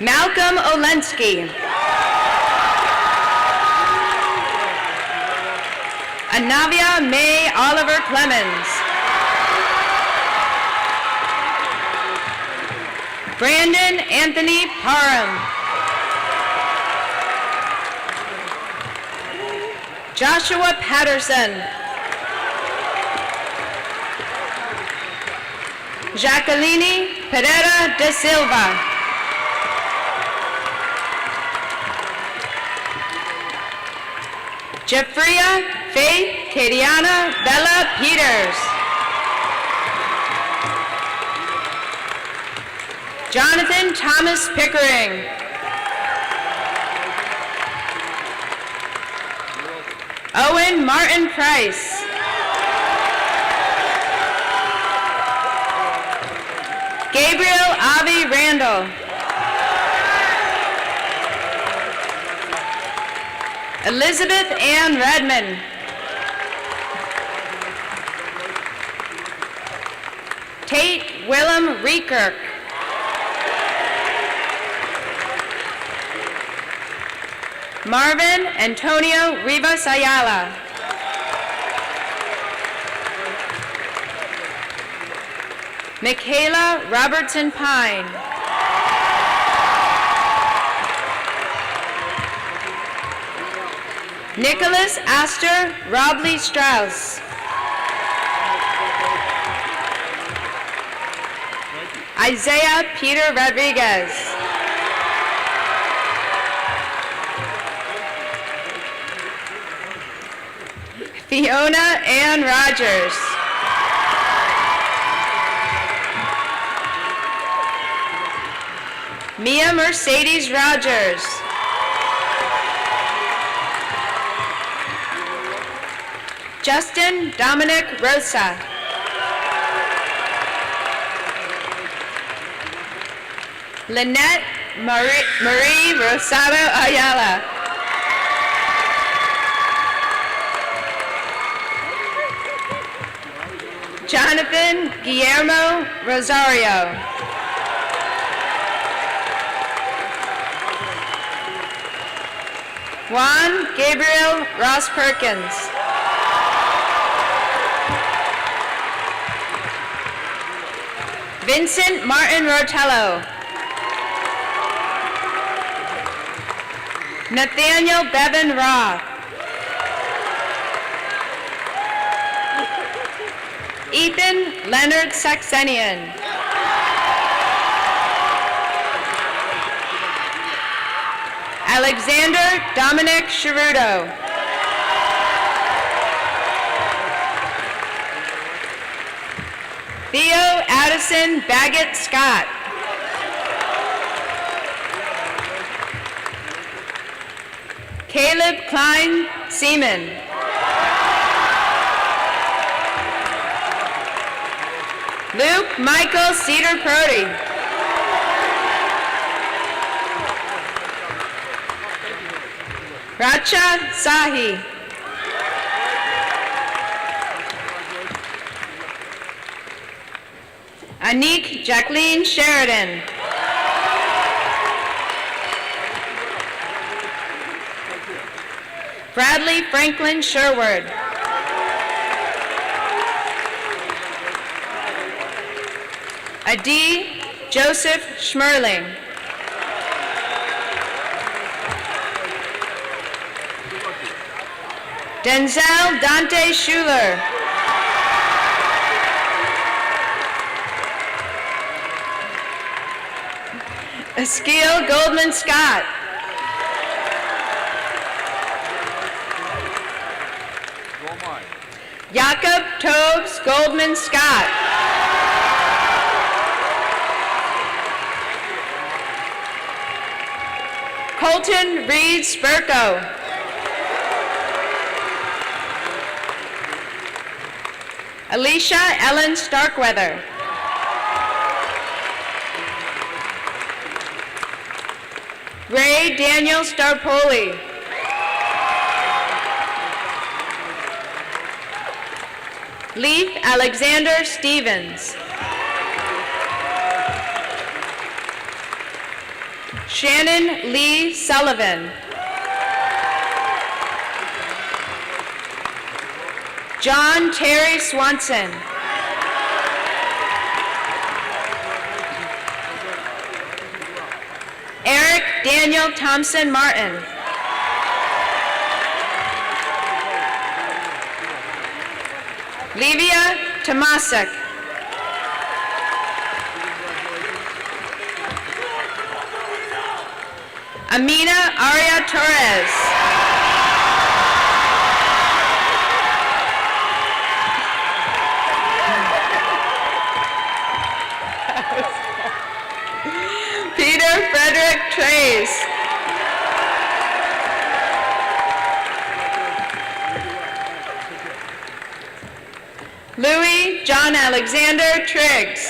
Malcolm Olensky. Anavia May Oliver Clemens. Brandon Anthony Parham. Joshua Patterson. Jacqueline Pereira de Silva. Jeffria Faith Kadiana Bella Peters. Jonathan Thomas Pickering. Logan Martin Price. Gabriel Avi Randall. Elizabeth Ann Redmond. Tate Willem Reekirk. Marvin Antonio Rivas Ayala. Michaela Robertson Pine. Nicholas Astor Robley Strauss. Isaiah Peter Rodriguez. Fiona Ann Rogers. Mia Mercedes Rogers. Justin Dominic Rosa. Lynette Marie Rosado Ayala. Jonathan Guillermo Rosario. Juan Gabriel Ross Perkins. Vincent Martin Rotello. Nathaniel Bevan Roth. Ethan Leonard Saxenian. Alexander Dominic Cheruto. Theo Addison Baggett Scott. Caleb Klein Seaman. Luke Michael Cedar Prody. Racha Sahi. Anik Jacqueline Sheridan. Bradley Franklin Sherwood. Adi Joseph Schmerling. Denzel Dante Schuler. Eskil Goldman Scott. Jakob Tobes Goldman Scott. Colton Reed Spurko. Alicia Ellen Starkweather. Ray Daniel Starpoli. Leif Alexander Stevens. Shannon Lee Sullivan. John Terry Swanson. Eric Daniel Thompson Martin. Livia Tomasek. Amina Aria Torres. Peter Frederick Trace. Alexander Triggs.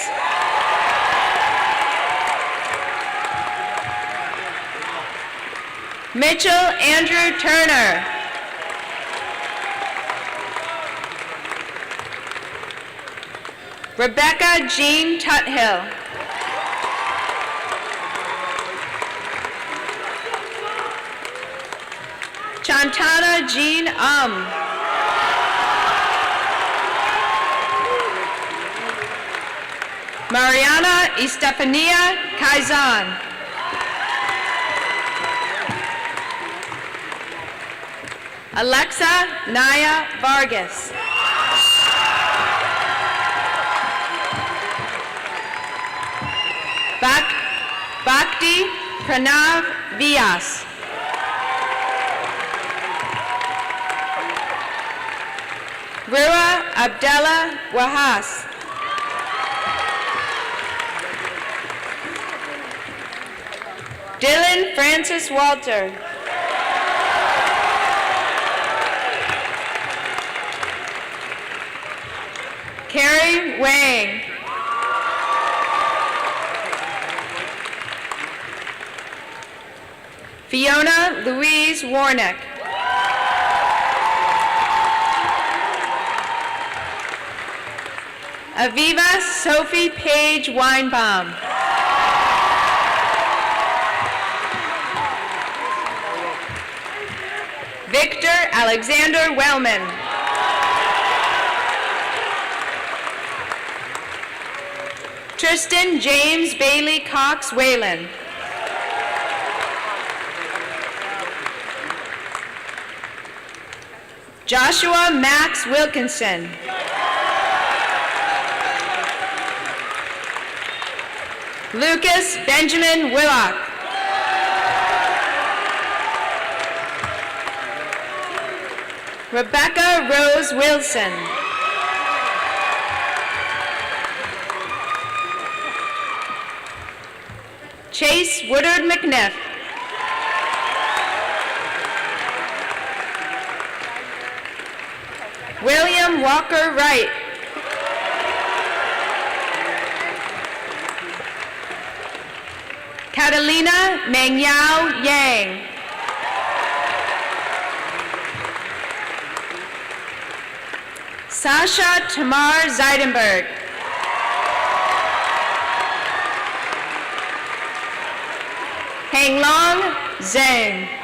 Mitchell Andrew Turner. Rebecca Jean Tuthill. Chantana Jean Mariana Estefania Kaizan. Alexa Naya Vargas. Bhakti Pranav Vyas. Rua Abdallah Wahas. Dylan Francis Walter. Carrie Wang. Fiona Louise Warnick. Aviva Sophie Page Weinbaum. Victor Alexander Wellman. Tristan James Bailey Cox Whalen. Joshua Max Wilkinson. Lucas Benjamin Willock. Rebecca Rose Wilson. Chase Woodard McNiff. William Walker Wright. Catalina Mengyao Yang. Sasha Tamar Zeidenberg. Hanglong Zhang.